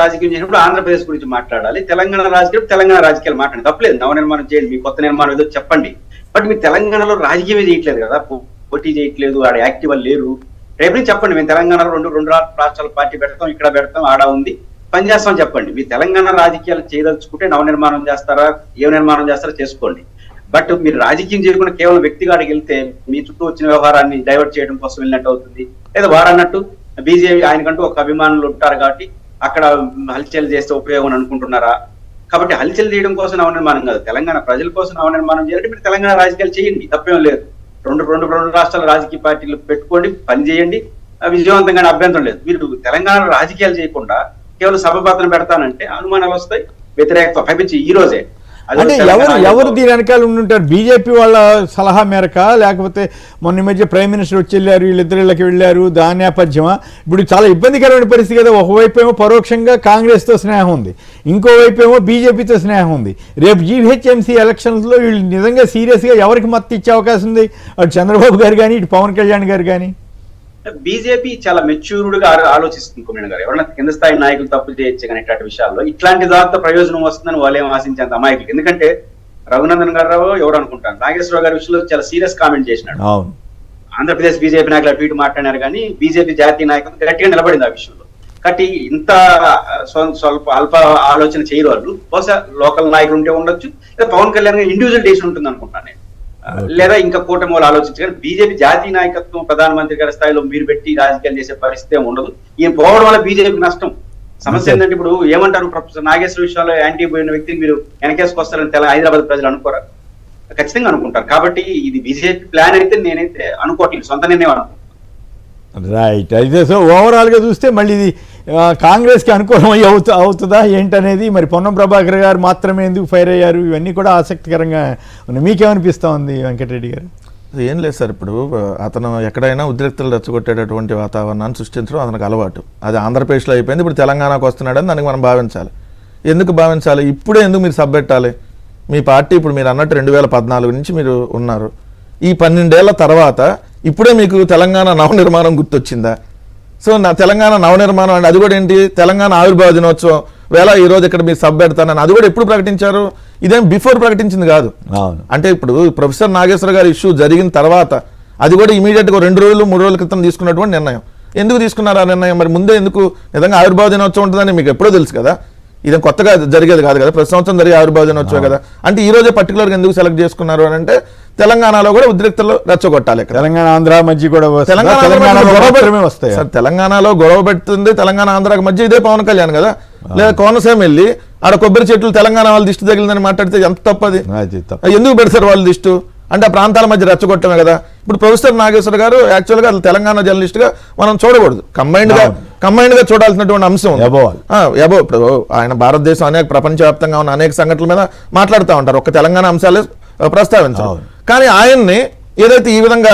రాజకీయం చేసినప్పుడు ఆంధ్రప్రదేశ్ గురించి మాట్లాడాలి, తెలంగాణ రాజకీయాలు మాట్లాడండి, తప్పలేదు. నవనిర్మాణం చేయండి, మీ కొత్త నిర్మాణం ఏదో చెప్పండి. బట్ మీరు తెలంగాణలో రాజకీయమే చేయట్లేదు కదా, పోటీ చేయట్లేదు, ఆడ యాక్టివ్ లేరు. రేపు నుంచి చెప్పండి, మేము తెలంగాణలో రెండు రాష్ట్రాల పార్టీ పెడతాం, ఇక్కడ పెడతాం, ఆడ ఉంది, పని చేస్తాం చెప్పండి. మీ తెలంగాణ రాజకీయాలు చేయదలుచుకుంటే నవనిర్మాణం చేస్తారా, ఏ నిర్మాణం చేస్తారో చేసుకోండి. బట్ మీరు రాజకీయం చేయకుండా కేవలం వ్యక్తిగాడికి వెళ్తే మీ చుట్టూ వచ్చిన వ్యవహారాన్ని డైవర్ట్ చేయడం కోసం వెళ్ళినట్టు అవుతుంది. లేదా వారన్నట్టు బీజేపీ ఆయనకంటూ ఒక అభిమానులు ఉంటారు కాబట్టి అక్కడ హల్చల్ చేస్తే ఉపయోగం అనుకుంటున్నారా? కాబట్టి హల్చల్ చేయడం కోసం నవనిర్మాణం కాదు, తెలంగాణ ప్రజల కోసం నవనిర్మాణం చేయాలంటే మీరు తెలంగాణ రాజకీయాలు చేయండి, తప్పేం లేదు. రెండు రాష్ట్రాల రాజకీయ పార్టీలు పెట్టుకోండి, పని చేయండి, విజయవంతంగానే అభ్యంతరం లేదు. మీరు తెలంగాణ రాజకీయాలు చేయకుండా కేవలం సభపాత్రను పెడతానంటే అనుమానాలు వస్తాయి, వ్యతిరేకత పైపించి ఈ రోజే. అంటే ఎవరు దీని వెనకాల ఉండుంటారు? బీజేపీ వాళ్ళ సలహా మేరక, లేకపోతే మొన్న మధ్య ప్రైమ్ మినిస్టర్ వచ్చి వెళ్ళారు, వీళ్ళిద్దరిళ్ళకి వెళ్ళారు, దాని నేపథ్యమా? ఇప్పుడు చాలా ఇబ్బందికరమైన పరిస్థితి కదా. ఒకవైపు ఏమో పరోక్షంగా కాంగ్రెస్తో స్నేహం ఉంది, ఇంకోవైపు ఏమో బీజేపీతో స్నేహం ఉంది. రేపు జీహెచ్ఎంసీ ఎలక్షన్స్లో వీళ్ళు నిజంగా సీరియస్గా ఎవరికి మద్దతు ఇచ్చే అవకాశం ఉంది? అటు చంద్రబాబు గారు కానీ, ఇటు పవన్ కళ్యాణ్ గారు కానీ. బీజేపీ చాలా మెచ్యూర్డ్ గా ఆలోచిస్తుంది కొమ్మిడి గారు. ఎవరైనా కింద స్థాయి నాయకులు తప్పులు చేయొచ్చు కానీ ఇట్లాంటి విషయాల్లో ఇట్లాంటి దాంతో ప్రయోజనం వస్తుందని వాళ్ళేం ఆశించేంత అమాయకులు. ఎందుకంటే రఘునందన్ గారు ఎవరు అనుకుంటారు, నాగేశ్వరరావు గారి విషయంలో చాలా సీరియస్ కామెంట్ చేసినాడు. ఆంధ్రప్రదేశ్ బీజేపీ నాయకులు అటు ఇటు మాట్లాడినారు, కానీ బీజేపీ జాతీయ నాయకులు గట్టిగా నిలబడింది ఆ విషయంలో. కాబట్టి ఇంత స్వల్ప అల్ప ఆలోచన చేయరు వాళ్ళు. బహుశా లోకల్ నాయకులు ఉంటే ఉండొచ్చు, లేదా పవన్ కళ్యాణ్ ఇండివిజువల్ డేషన్ ఉంటుంది అనుకుంటాను నేను, లేదా ఇంకా కూటమి వాళ్ళు ఆలోచించారు. బీజేపీ జాతీయ నాయకత్వం ప్రధానమంత్రి గారి స్థాయిలో మీరు పెట్టి రాజకీయాలు చేసే పరిస్థితి ఉండదు. ఈయన పోవడం వల్ల బీజేపీకి నష్టం. సమస్య ఏంటంటే ఇప్పుడు ఏమంటారు, ప్రొఫెసర్ నాగేశ్వర విషయంలో యాంటీ పోయిన వ్యక్తిని మీరు వెనకేసుకొస్తారని హైదరాబాద్ ప్రజలు అనుకోరా? ఖచ్చితంగా అనుకుంటారు. కాబట్టి ఇది బీజేపీ ప్లాన్ అయితే నేనైతే అనుకోవట్లేదు, సొంత నిర్ణయం అనుకుంటాను. రైట్. అయితే సో ఓవరాల్గా చూస్తే మళ్ళీ ఇది కాంగ్రెస్కి అనుకూలం అవుతుందా ఏంటనేది, మరి పొన్నం ప్రభాకర్ గారు మాత్రమే ఎందుకు ఫైర్ అయ్యారు, ఇవన్నీ కూడా ఆసక్తికరంగా ఉన్నాయి. మీకేమనిపిస్తూ ఉంది వెంకటరెడ్డి గారు? ఏం లేదు సార్, ఇప్పుడు అతను ఎక్కడైనా ఉద్రిక్తలు రెచ్చగొట్టేటటువంటి వాతావరణాన్ని సృష్టించడం అతనికి అలవాటు. అది ఆంధ్రప్రదేశ్లో అయిపోయింది, ఇప్పుడు తెలంగాణకు వస్తున్నాడని దానికి మనం భావించాలి. ఎందుకు భావించాలి? ఇప్పుడే ఎందుకు మీరు సబ్బెట్టాలి? మీ పార్టీ ఇప్పుడు మీరు అన్నట్టు 2014 నుంచి మీరు ఉన్నారు. ఈ 12 ఏళ్ల తర్వాత ఇప్పుడే మీకు తెలంగాణ నవనిర్మాణం గుర్తొచ్చిందా? సో నా తెలంగాణ నవనిర్మాణం అంటే అది కూడా ఏంటి, తెలంగాణ ఆవిర్భావ దినోత్సవం వేళ ఈరోజు ఇక్కడ మీరు సబ్ పెడతానని అది కూడా ఎప్పుడు ప్రకటించారు? ఇదేం బిఫోర్ ప్రకటించింది కాదు. అంటే ఇప్పుడు ప్రొఫెసర్ నాగేశ్వర గారి ఇష్యూ జరిగిన తర్వాత అది కూడా ఇమీడియట్గా 2 రోజులు 3 రోజుల క్రితం తీసుకున్నటువంటి నిర్ణయం. ఎందుకు తీసుకున్నారు ఆ నిర్ణయం? మరి ముందే ఎందుకు? నిజంగా ఆవిర్భావ దినోత్సవం ఉంటుందని మీకు ఎప్పుడో తెలుసు కదా. ఇదేం కొత్తగా జరిగేది కాదు కదా, ప్రతి సంవత్సరం జరిగే ఆవిర్భావ దినోత్సవం కదా. అంటే ఈ రోజే పర్టికులర్గా ఎందుకు సెలెక్ట్ చేసుకున్నారు అని అంటే తెలంగాణలో కూడా ఉద్రిక్తలు రెచ్చగొట్టాలి. తెలంగాణ ఆంధ్ర మధ్య కూడా వస్తాయి. సార్ తెలంగాణలో గొడవ పెడుతుంది తెలంగాణ ఆంధ్రాకి మధ్య ఇదే పవన్ కళ్యాణ్ కదా. లేదా కోనసీమ వెళ్ళి ఆడ కొబ్బరి చెట్లు తెలంగాణ వాళ్ళ దిష్టి తగిలిందని మాట్లాడితే ఎంత తప్పది? ఎందుకు పెడతారు వాళ్ళు దిష్టు? అంటే ఆ ప్రాంతాల మధ్య రెచ్చగొట్టమే కదా. ఇప్పుడు ప్రొఫెసర్ నాగేశ్వర గారు యాక్చువల్గా తెలంగాణ జర్నలిస్ట్ గా మనం చూడకూడదు, కంబైన్డ్ గా చూడాల్సినటువంటి అంశం. ఇప్పుడు ఆయన భారతదేశం అనేక ప్రపంచవ్యాప్తంగా ఉన్న అనేక సంఘటనల మీద మాట్లాడుతూ ఉంటారు, ఒక్క తెలంగాణ అంశాలే ప్రస్తావించారు. కానీ ఆయన్ని ఏదైతే ఈ విధంగా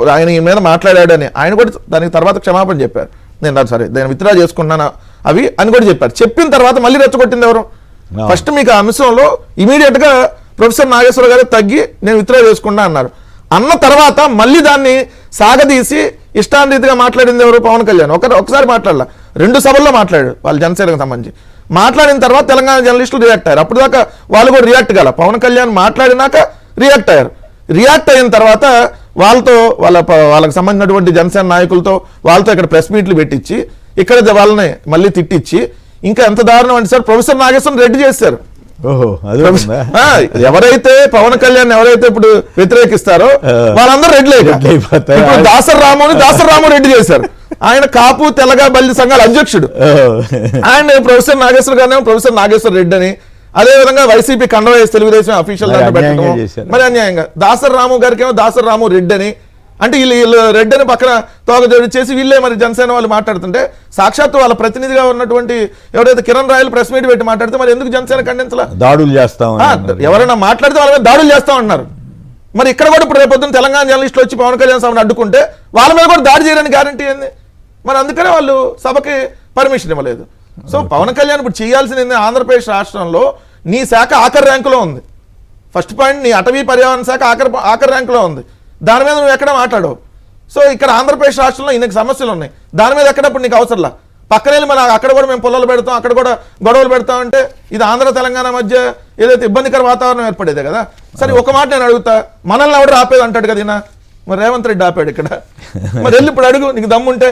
ఆయన ఈ మీద మాట్లాడాడని ఆయన కూడా దానికి తర్వాత క్షమాపణ చెప్పారు. నేను సరే నేను విత్డ్రా చేసుకున్నాను అవి అని కూడా చెప్పారు. చెప్పిన తర్వాత మళ్ళీ రెచ్చగొట్టింది ఎవరు? ఫస్ట్ మీకు ఆ అంశంలో ఇమీడియట్ గా ప్రొఫెసర్ నాగేశ్వర గారు తగ్గి నేను విత్డ్రా చేసుకున్నా అన్నారు. అన్న తర్వాత మళ్ళీ దాన్ని సాగదీసి ఇష్టాంరీతిగా మాట్లాడింది ఎవరు? పవన్ కళ్యాణ్. ఒకసారి మాట్లాడాల, 2 సభల్లో మాట్లాడాడు వాళ్ళు జనసేనకు సంబంధించి. మాట్లాడిన తర్వాత తెలంగాణ జర్నలిస్టులు రియాక్ట్ అయ్యారు. అప్పుడు దాకా వాళ్ళు కూడా రియాక్ట్ కాల, పవన్ కళ్యాణ్ మాట్లాడినాక రియాక్ట్ అయ్యారు. రియాక్ట్ అయిన తర్వాత వాళ్ళకి సంబంధించినటువంటి జనసేన నాయకులతో వాళ్ళతో ఇక్కడ ప్రెస్ మీట్లు పెట్టించి ఇక్కడ వాళ్ళని మళ్ళీ తిట్టించి ఇంకా ఎంత దారుణం అంటే సార్ ప్రొఫెసర్ నాగేశ్వరం రెడ్డి చేశారు. ఎవరైతే పవన్ కళ్యాణ్ ఎవరైతే ఇప్పుడు వ్యతిరేకిస్తారో వాళ్ళందరూ రెడ్లు అయిపోతారు. దాసర్ రాము రెడ్డి చేశారు. ఆయన కాపు తెలగ బల్లి సంఘాల అధ్యక్షుడు. ఆయన ప్రొఫెసర్ నాగేశ్వర గారిని ప్రొఫెసర్ నాగేశ్వర రెడ్డి అని, అదే విధంగా వైసీపీ కండవేసి తెలుగుదేశం అఫీషియల్ దాంట్లో పెట్టడం మరి అన్యాయంగా. దాసర్ రాము గారికి ఏమో దాసర్ రాము రెడ్డి అని, అంటే వీళ్ళు రెడ్డి అని పక్కన తోక జోడి చేసి వీళ్ళే మరి జనసేన వాళ్ళు మాట్లాడుతుంటే సాక్షాత్తు వాళ్ళ ప్రతినిధిగా ఉన్నటువంటి ఎవరైతే కిరణ్ రాయల్ ప్రెస్ మీట్ పెట్టి మాట్లాడితే మరి ఎందుకు జనసేన ఖండించాల? దాడులు చేస్తాం, ఎవరైనా మాట్లాడితే వాళ్ళ మీద దాడులు చేస్తాం అంటున్నారు. మరి ఇక్కడ కూడా ఇప్పుడు రేపొద్దున తెలంగాణ జర్నలిస్టులు వచ్చి పవన్ కళ్యాణ్ సభను అడ్డుకుంటే వాళ్ళ మీద కూడా దాడి చేయడానికి గ్యారంటీ ఏంది? మరి అందుకనే వాళ్ళు సభకి పర్మిషన్ ఇవ్వలేదు. సో పవన్ కళ్యాణ్ ఇప్పుడు చేయాల్సింది ఆంధ్రప్రదేశ్ రాష్ట్రంలో నీ శాఖ ఆఖరి ర్యాంకులో ఉంది. ఫస్ట్ పాయింట్, నీ అటవీ పర్యావరణ శాఖ ఆఖరి ర్యాంకులో ఉంది. దాని మీద నువ్వు ఎక్కడ మాట్లాడవు. సో ఇక్కడ ఆంధ్రప్రదేశ్ రాష్ట్రంలో ఇన్ని సమస్యలు ఉన్నాయి, దాని మీద ఎక్కడప్పుడు నీకు అవసరంలా. పక్కనే మన అక్కడ కూడా మేము పొలాలు పెడతాం, అక్కడ కూడా గొడవలు పెడతాం అంటే ఇది ఆంధ్ర తెలంగాణ మధ్య ఏదైతే ఇబ్బందికర వాతావరణం ఏర్పడేదే కదా. సరే ఒక మాట నేను అడుగుతా, మనల్ని ఎవడు ఆపేది అంటాడు కదా, మరి రేవంత్ రెడ్డి ఆపాడు ఇక్కడ. మరి వెళ్ళి ఇప్పుడు అడుగు, నీకు దమ్ముంటే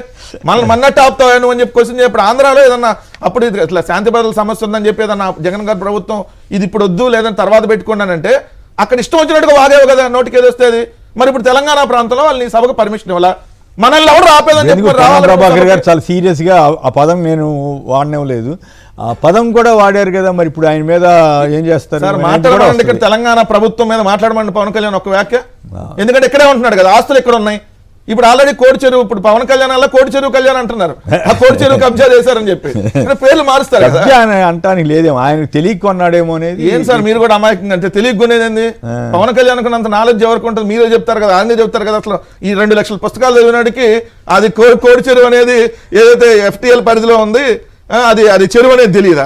మనల్ని మన్నట్టు ఆపుతావు నువ్వు అని చెప్పి క్వశ్చన్ చెప్పి ఆంధ్రాలో ఏదన్నా అప్పుడు ఇట్లా శాంతి భద్రతల సమస్య ఉందని చెప్పి ఏదన్నా జగన్ గారి ప్రభుత్వం ఇది ఇప్పుడు వద్దు లేదని తర్వాత పెట్టుకున్నానంటే అక్కడ ఇష్టం వచ్చినట్టుగా వాగేవు కదా, నోటికి ఏది వస్తే అది. మరి ఇప్పుడు తెలంగాణ ప్రాంతంలో వాళ్ళని సభకు పర్మిషన్ ఇవ్వాలా? మనల్ని ఎవరు ఆపేదని చెప్పి ప్రభాకర్ గారు చాలా సీరియస్ గా ఆ పదం నేను వాడనేలేదు, ఆ పదం కూడా వాడారు కదా. మరి ఇప్పుడు ఆయన మీద ఏం చేస్తారు? సార్ మాట్లాడమండి, ఇక్కడ తెలంగాణ ప్రభుత్వం మీద మాట్లాడమండి పవన్ కళ్యాణ్ ఒక వ్యాఖ్య. ఎందుకంటే ఇక్కడే ఉంటున్నాడు కదా, ఆస్తులు ఇక్కడ ఉన్నాయి. ఇప్పుడు ఆల్రెడీ కోడి చెరువు, ఇప్పుడు పవన్ కళ్యాణ్ అలా కోడి చెరువు కళ్యాణ్ అంటున్నారు, ఆ కోడి చెరువు కబ్జా చేశారని చెప్పి పేర్లు మారుస్తారు కదా. అంటానికి లేదేమో, ఆయన తెలియక కొన్నాడేమో అనేది. ఏం సార్ మీరు కూడా అమాయకంగా అంటే తెలియక కొనేది? పవన్ కళ్యాణ్ అంత నాలెడ్జ్ ఎవరికి ఉంటుంది? మీరే చెప్తారు కదా, ఆయనే చెప్తారు కదా. అసలు ఈ 2 లక్షల పుస్తకాలు చదివినాడికి అది కోడి చెరువు అనేది ఏదైతే FTL పరిధిలో ఉంది అది చెరువు అనేది తెలియదా?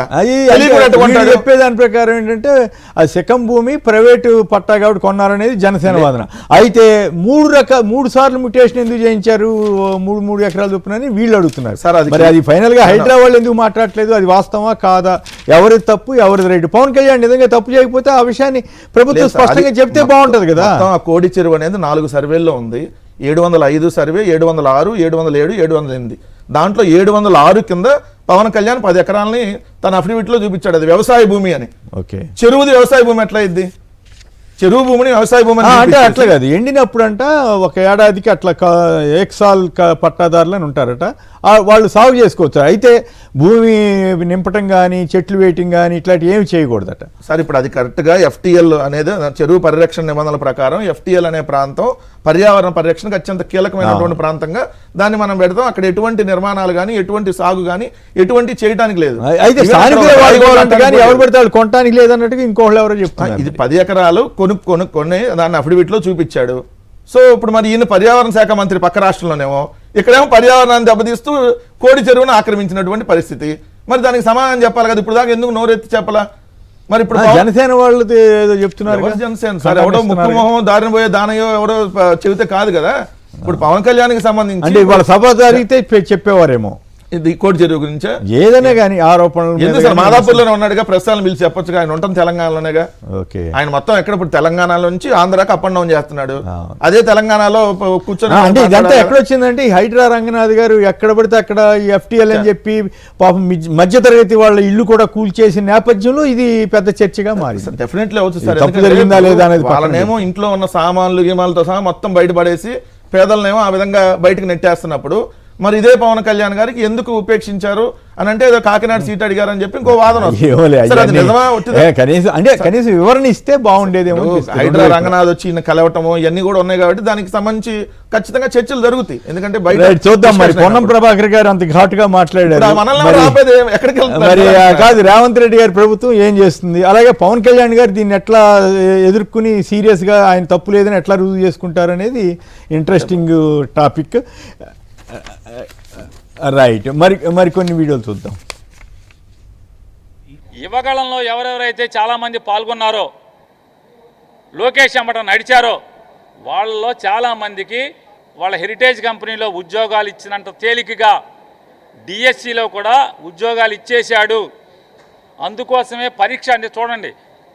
చెప్పేదాని ప్రకారం ఏంటంటే అది శకం భూమి ప్రైవేటు పట్టా కాబట్టి కొన్నారనేది జనసేన వాదన. అయితే 3 సార్లు మ్యూటేషన్ ఎందుకు చేయించారు 3 ఎకరాల చొప్పునని వీళ్ళు అడుగుతున్నారు. మరి అది ఫైనల్ గా హైదరాబాద్ ఎందుకు మాట్లాడలేదు? అది వాస్తవమా కాదా? ఎవరిది తప్పు ఎవరిది రైట్? పవన్ కళ్యాణ్ నిజంగా తప్పు చేయకపోతే ఆ విషయాన్ని ప్రభుత్వం స్పష్టంగా చెప్తే బాగుంటది కదా. కోడి చెరువు అనేది 4 సర్వేల్లో ఉంది. 705 సర్వే, 706, 707, 708. దాంట్లో 706 కింద పవన్ కళ్యాణ్ 10 ఎకరాలని తన అఫిడవిట్ లో చూపించాడు, అది వ్యవసాయ భూమి అని. చెరువుది వ్యవసాయ భూమి ఎట్లా అయింది? చెరువు భూమిని వ్యవసాయ భూమి అంటే అట్లా కాదు, ఎండినప్పుడు అంట ఒక ఏడాదికి అట్లా ఏక్సాల్ పట్టాదారులని ఉంటారట, వాళ్ళు సాగు చేసుకోవచ్చు. అయితే భూమి నింపటం కానీ చెట్లు వేయటం కానీ ఇట్లాంటివి ఏమి చేయకూడదట. సార్ ఇప్పుడు అది కరెక్ట్గా FTL అనేది చెరువు పరిరక్షణ నిబంధనల ప్రకారం FTL అనే ప్రాంతం పర్యావరణ పరిరక్షణకు అత్యంత కీలకమైనటువంటి ప్రాంతంగా దాన్ని మనం పెడతాం. అక్కడ ఎటువంటి నిర్మాణాలు కానీ ఎటువంటి సాగు కానీ ఎటువంటి చేయడానికి లేదు. అయితే ఎవరు పెడితే వాళ్ళు కొనడానికి లేదన్నట్టుగా ఇంకోళ్ళు ఎవరో చెప్తారు. ఇది 10 ఎకరాలు కొనుక్కొని దాన్ని అఫిడవిట్ లో చూపించాడు. సో ఇప్పుడు మరి ఈయన పర్యావరణ శాఖ మంత్రి పక్క రాష్ట్రంలోనేమో, ఇక్కడేమో పర్యావరణాన్ని దెబ్బతీస్తూ కోడి చెరువును ఆక్రమించినటువంటి పరిస్థితి. మరి దానికి సమాధానం చెప్పాలి కదా. ఇప్పుడు దాకా ఎందుకు నోరెత్తి చెప్పాలా? మరి ఇప్పుడు జనసేన వాళ్ళు ఏదో చెప్తున్నారు. జనసేన సార్ ఎవడో ముక్కు మొహం దారిని పోయే దానయో ఎవడో చెబితే కాదు కదా. ఇప్పుడు పవన్ కళ్యాణ్కి సంబంధించి అంటే వాళ్ళ సభ జరిగితే చెప్పేవారేమో. ఇది కోటి చెరువు గురించా ఏదైనా కానీ ఆరోపణలు ఎందుకు సార్ మాదాపూర్లోనే ఉన్నాడుగా, ప్రస్తుతాలను పిలిచి చెప్పొచ్చుగా, ఆయన ఉంటుంది తెలంగాణలోనేగా. ఓకే, ఆయన మొత్తం ఎక్కడ ఇప్పుడు తెలంగాణలో నుంచి ఆంధ్రాకి అప్ అండ్ డౌన్ చేస్తున్నాడు. అదే తెలంగాణలో కూర్చొని అంటే ఇదంతా ఎక్కడ వచ్చిందంటే హైడ్రా రంగనాథ్ గారు ఎక్కడ పడితే అక్కడ ఈ FTL అని చెప్పి పాపం మధ్యతరగతి వాళ్ళ ఇల్లు కూడా కూల్చేసిన నేపథ్యంలో ఇది పెద్ద చర్చగా మారింది. డెఫినెట్లీ అవుతుంది సార్. తప్పు జరిగిందా లేదా అనేది వాళ్ళనేమో ఇంట్లో ఉన్న సామాన్లు గిమాలతో సహా మొత్తం బయటపడేసి పేదలనేమో ఆ విధంగా బయటకు నెట్టేస్తున్నప్పుడు మరి ఇదే పవన్ కళ్యాణ్ గారికి ఎందుకు ఉపేక్షించారు అని అంటే ఏదో కాకినాడ సీట్ అడిగారు అని చెప్పి ఇంకో వాదన కనీసం వివరణ ఇస్తే బాగుండేదేమో. హైడ్రా రంగనాథ్ వచ్చి ఈయన కలవటము ఇవన్నీ కూడా ఉన్నాయి కాబట్టి దానికి సంబంధించి ఖచ్చితంగా చర్చలు జరుగుతాయి. ఎందుకంటే బయట చూద్దాం మరి పొన్నం ప్రభాకర్ గారు అంత ఘాటుగా మాట్లాడారు. మరి కాదు రేవంత్ రెడ్డి గారి ప్రభుత్వం ఏం చేస్తుంది, అలాగే పవన్ కళ్యాణ్ గారు దీన్ని ఎట్లా ఎదుర్కొని సీరియస్ గా ఆయన తప్పు లేదని ఎట్లా రుజువు చేసుకుంటారు అనేది ఇంట్రెస్టింగ్ టాపిక్. రైట్, మరి కొన్ని వీడియోలు చూద్దాం. యువగళంలో ఎవరెవరైతే చాలామంది పాల్గొన్నారో, లోకేష్ అమ్మట నడిచారో, వాళ్ళలో చాలామందికి వాళ్ళ హెరిటేజ్ కంపెనీలో ఉద్యోగాలు ఇచ్చినంత తేలికగా డిఎస్సిలో కూడా ఉద్యోగాలు ఇచ్చేశాడు. అందుకోసమే పరీక్ష అంటే చూడండి,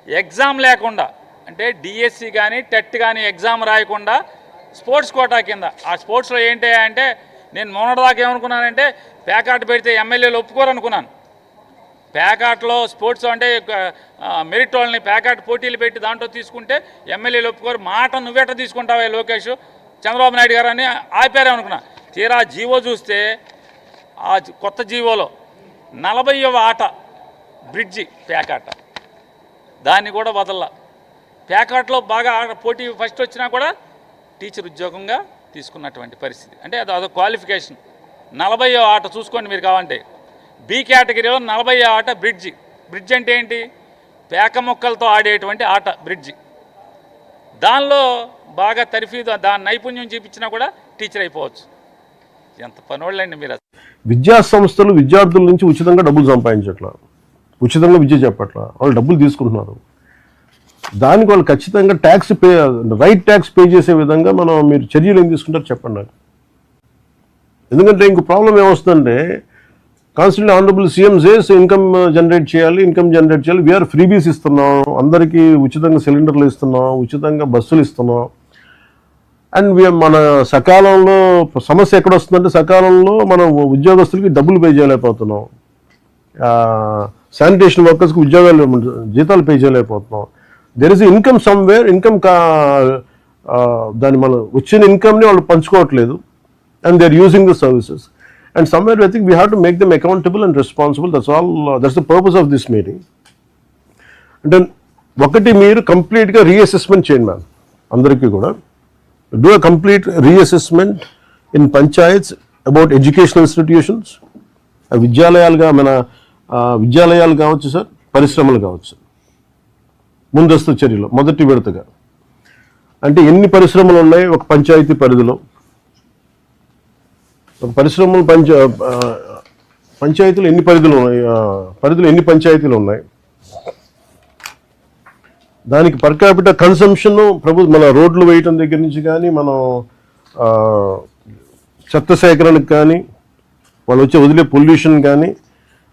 ఎగ్జామ్ లేకుండా అంటే డిఎస్సి కానీ టెట్ కానీ ఎగ్జామ్ రాయకుండా స్పోర్ట్స్ కోటా కింద, ఆ స్పోర్ట్స్లో ఏంటి అంటే నేను మొన్నటిదాకా ఏమనుకున్నానంటే ప్యాకాట్ పెడితే ఎమ్మెల్యేలు ఒప్పుకోరనుకున్నాను. ప్యాకాట్లో స్పోర్ట్స్ అంటే మెరిట్ వాళ్ళని ప్యాకాట్ పోటీలు పెట్టి దాంట్లో తీసుకుంటే ఎమ్మెల్యేలు ఒప్పుకోరు. మాట నువ్వెట తీసుకుంటావే లోకేష్, చంద్రబాబు నాయుడు గారు అని ఆపారేమనుకున్నా. తీరా జీవో చూస్తే ఆ కొత్త జీవోలో 40వ ఆట బ్రిడ్జి ప్యాకాట, దాన్ని కూడా వదల్లా. ప్యాకాట్లో బాగా పోటీ ఫస్ట్ వచ్చినా కూడా టీచర్ ఉద్యోగంగా తీసుకున్నటువంటి పరిస్థితి. అంటే అదొక క్వాలిఫికేషన్. 40వ ఆట చూసుకోండి మీరు కావాలంటే. బి కేటగిరీలో 40వ ఆట బ్రిడ్జి. బ్రిడ్జ్ అంటే ఏంటి? పేక మొక్కలతో ఆడేటువంటి ఆట బ్రిడ్జి. దానిలో బాగా తర్ఫీదు, దాని నైపుణ్యం చూపించినా కూడా టీచర్ అయిపోవచ్చు. ఎంత పనోళ్ళండి మీరు. విద్యా సంస్థలు విద్యార్థుల నుంచి ఉచితంగా డబ్బులు సంపాదించట్లా, ఉచితంగా విద్య చెప్పట్లా, వాళ్ళు డబ్బులు తీసుకుంటున్నారు. దానికి వాళ్ళు ఖచ్చితంగా ట్యాక్స్ రైట్ ట్యాక్స్ పే చేసే విధంగా మీరు చర్యలు ఏం తీసుకుంటారు చెప్పండి నాకు. ఎందుకంటే ఇంకో ప్రాబ్లం ఏమొస్తుందంటే constantly honourable CM says income generate చేయాలి, వీఆర్ ఫ్రీబీస్ ఇస్తున్నాం, అందరికీ ఉచితంగా సిలిండర్లు ఇస్తున్నాం, ఉచితంగా బస్సులు ఇస్తున్నాం. అండ్ మన సకాలంలో సమస్య ఎక్కడ వస్తుందంటే సకాలంలో మనం ఉద్యోగస్తులకి డబ్బులు పే చేయలేకపోతున్నాం, శానిటేషన్ వర్కర్స్కి జీతాలు పే చేయలేకపోతున్నాం. దెర్ ఇస్ ఇన్కమ్ సమ్వేర్, దాన్ని మనం వచ్చిన ఇన్కమ్ని వాళ్ళు పంచుకోవట్లేదు. And they are using the services. And somewhere I think we have to make them accountable and responsible. That's the purpose of this meeting. అంటే ఒకటి, మీరు కంప్లీట్గా రీఅసెస్మెంట్ చేయండి మ్యామ్, అందరికీ కూడా do a complete reassessment in panchayats about educational institutions. విద్యాలయాలుగా మన విద్యాలయాలు కావచ్చు సార్, పరిశ్రమలు కావచ్చు. ముందస్తు చర్యలు మొదటి విడతగా అంటే ఎన్ని పరిశ్రమలు ఉన్నాయి ఒక పంచాయతీ పరిధిలో, ఒక పరిశ్రమలు పంచాయతీలు ఎన్ని పరిధిలో ఉన్నాయి, పరిధిలో ఎన్ని పంచాయతీలు ఉన్నాయి, దానికి పర్ క్యాపిటల్ కన్సంప్షన్ మన రోడ్లు వేయటం దగ్గర నుంచి కానీ, మనం చెత్త సేకరణకు కానీ, వాళ్ళు వచ్చే వదిలే పొల్యూషన్ కానీ,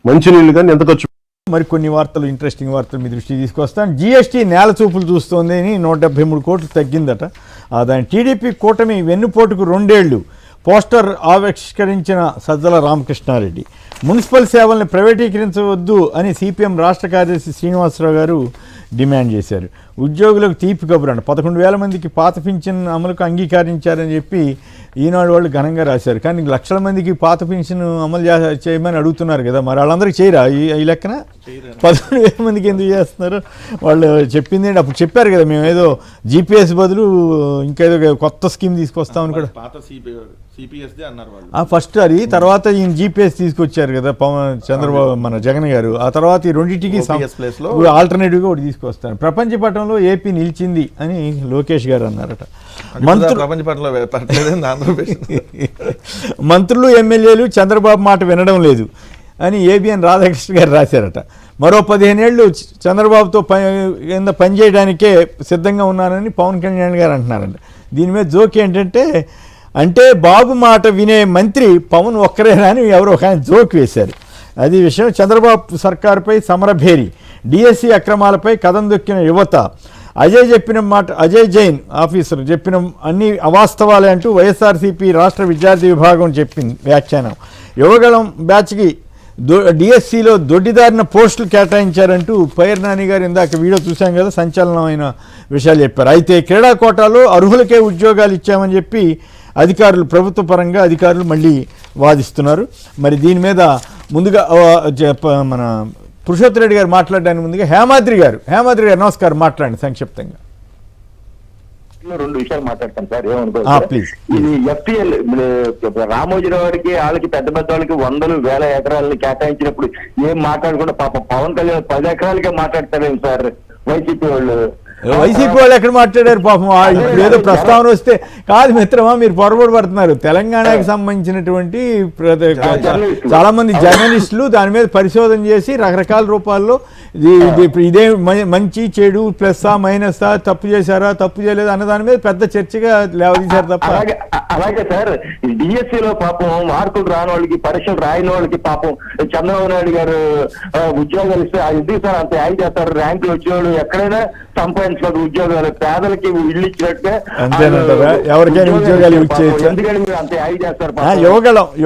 మంచినీళ్ళు కానీ ఎంత ఖర్చు. మరికొన్ని వార్తలు, ఇంట్రెస్టింగ్ వార్తలు మీ దృష్టికి తీసుకొస్తాను. జీఎస్టీ నేల చూపులు చూస్తోంది అని 173 కోట్లు తగ్గిందట. దాని టీడీపీ కూటమి వెన్నుపోటుకు 2 ఏళ్లు పోస్టర్ ఆవిష్కరించిన సజ్జల రామకృష్ణారెడ్డి. మున్సిపల్ సేవల్ని ప్రైవేటీకరించవద్దు అని సిపిఎం రాష్ట్ర కార్యదర్శి శ్రీనివాసరావు గారు డిమాండ్ చేశారు. ఉద్యోగులకు తీపి కబురంట. 11,000 మందికి పాత పింఛన్ అమలుకు అంగీకరించారని చెప్పి ఈనాడు వాళ్ళు ఘనంగా రాశారు. కానీ లక్షల మందికి పాత పింఛన్ అమలు చేయమని అడుగుతున్నారు కదా, మరి వాళ్ళందరికీ చేయరా ఈ లెక్కన? 11,000 మందికి ఎందుకు చేస్తున్నారు? వాళ్ళు చెప్పింది ఏంటి? అప్పుడు చెప్పారు కదా, మేము ఏదో జీపీఎస్ బదులు ఇంకేదో కొత్త స్కీమ్ తీసుకొస్తామని కూడా. ఫస్ట్ అది, తర్వాత ఈయన జీపీఎస్ తీసుకొచ్చారు కదా చంద్రబాబు, మన జగన్ గారు. ఆ తర్వాత ఈ రెండింటికి ఆల్టర్నేటివ్గా ఒకటి తీసుకొస్తాను. ప్రపంచ పటంలో ఏపీ నిలిచింది అని లోకేష్ గారు అన్నారట. మంత్రులు ఎమ్మెల్యేలు చంద్రబాబు మాట వినడం లేదు అని ఏబిఎన్ రాధాకృష్ణ గారు రాశారట. మరో 15 ఏళ్ళు చంద్రబాబుతో కింద పనిచేయడానికే సిద్ధంగా ఉన్నానని పవన్ కళ్యాణ్ గారు అంటున్నారంట. దీని మీద జోక్ ఏంటంటే అంటే బాబు మాట వినే మంత్రి పవన్ ఒక్కరేనా అని ఎవరో ఒక ఆయన జోక్ వేశారు. అది విషయం. చంద్రబాబు సర్కారుపై సమరభేరి, డిఎస్సి అక్రమాలపై కథం దొక్కిన యువత, అజయ్ జైన్ ఆఫీసర్ చెప్పిన అన్ని అవాస్తవాలే అంటూ వైఎస్ఆర్సీపీ రాష్ట్ర విద్యార్థి విభాగం చెప్పింది వ్యాఖ్యానం. యువగళం బ్యాచ్కి డిఎస్సిలో దొడ్డిదారిన పోస్టులు కేటాయించారంటూ పైర్ నాని గారు ఇందాక వీడియో చూశాం కదా, సంచలనమైన విషయాలు చెప్పారు. అయితే క్రీడా కోటాలో అర్హులకే ఉద్యోగాలు ఇచ్చామని చెప్పి అధికారులు, ప్రభుత్వ పరంగా అధికారులు మళ్ళీ వాదిస్తున్నారు. మరి దీని మీద ముందుగా మన పురుషోత్తమ రెడ్డి గారు మాట్లాడడానికి ముందుగా హేమాద్రి గారు నమస్కారం, మాట్లాడండి సంక్షిప్తంగా. 2 విషయాలు మాట్లాడతాను సార్, ఏమనుకో. ప్లీజ్. ఇది ఎఫ్టీఎల్ రామోజీరావు గారికి వాళ్ళకి పెద్ద పెద్ద వాళ్ళకి 100,000 ఎకరాలని కేటాయించినప్పుడు ఏం మాట్లాడకుండా పాపం పవన్ కళ్యాణ్ 10 ఎకరాలకే మాట్లాడతారేం సార్ వైసీపీ వాళ్ళు? వైసీపీ వాళ్ళు ఎక్కడ మాట్లాడారు పాపం? ఇప్పుడు ఏదో ప్రస్తావన వస్తే కాదు మిత్రమా, మీరు పొరపాటు పడుతున్నారు. తెలంగాణకి సంబంధించినటువంటి చాలా మంది జర్నలిస్టులు దాని మీద పరిశోధన చేసి రకరకాల రూపాల్లో ఇదే మంచి చెడు, ప్లస్సా మైనస్సా, తప్పు చేశారా తప్పు చేయలేదు అన్న దాని మీద పెద్ద చర్చగా లేవదీశారు తప్ప. అలాగే సార్, డిఎస్సీలో పాపం మార్కులు రాని వాళ్ళకి, పరీక్షలు రాయని వాళ్ళకి పాపం చంద్రబాబు నాయుడు గారు ఉద్యోగాలు ఇస్తే ఎందుకు సార్ అంత యాడ్ చేస్తారు? ర్యాంకులు వచ్చేవాళ్ళు ఎక్కడైనా సంపాదించుకోదు ఉద్యోగాలు, పేదలకి ఇల్లు ఇచ్చినట్టుగా ఎవరికైనా ఉద్యోగాలు ఇచ్చేయచ్చు. ఎందుకంటే మీరు అంత యాడ్ చేస్తారు?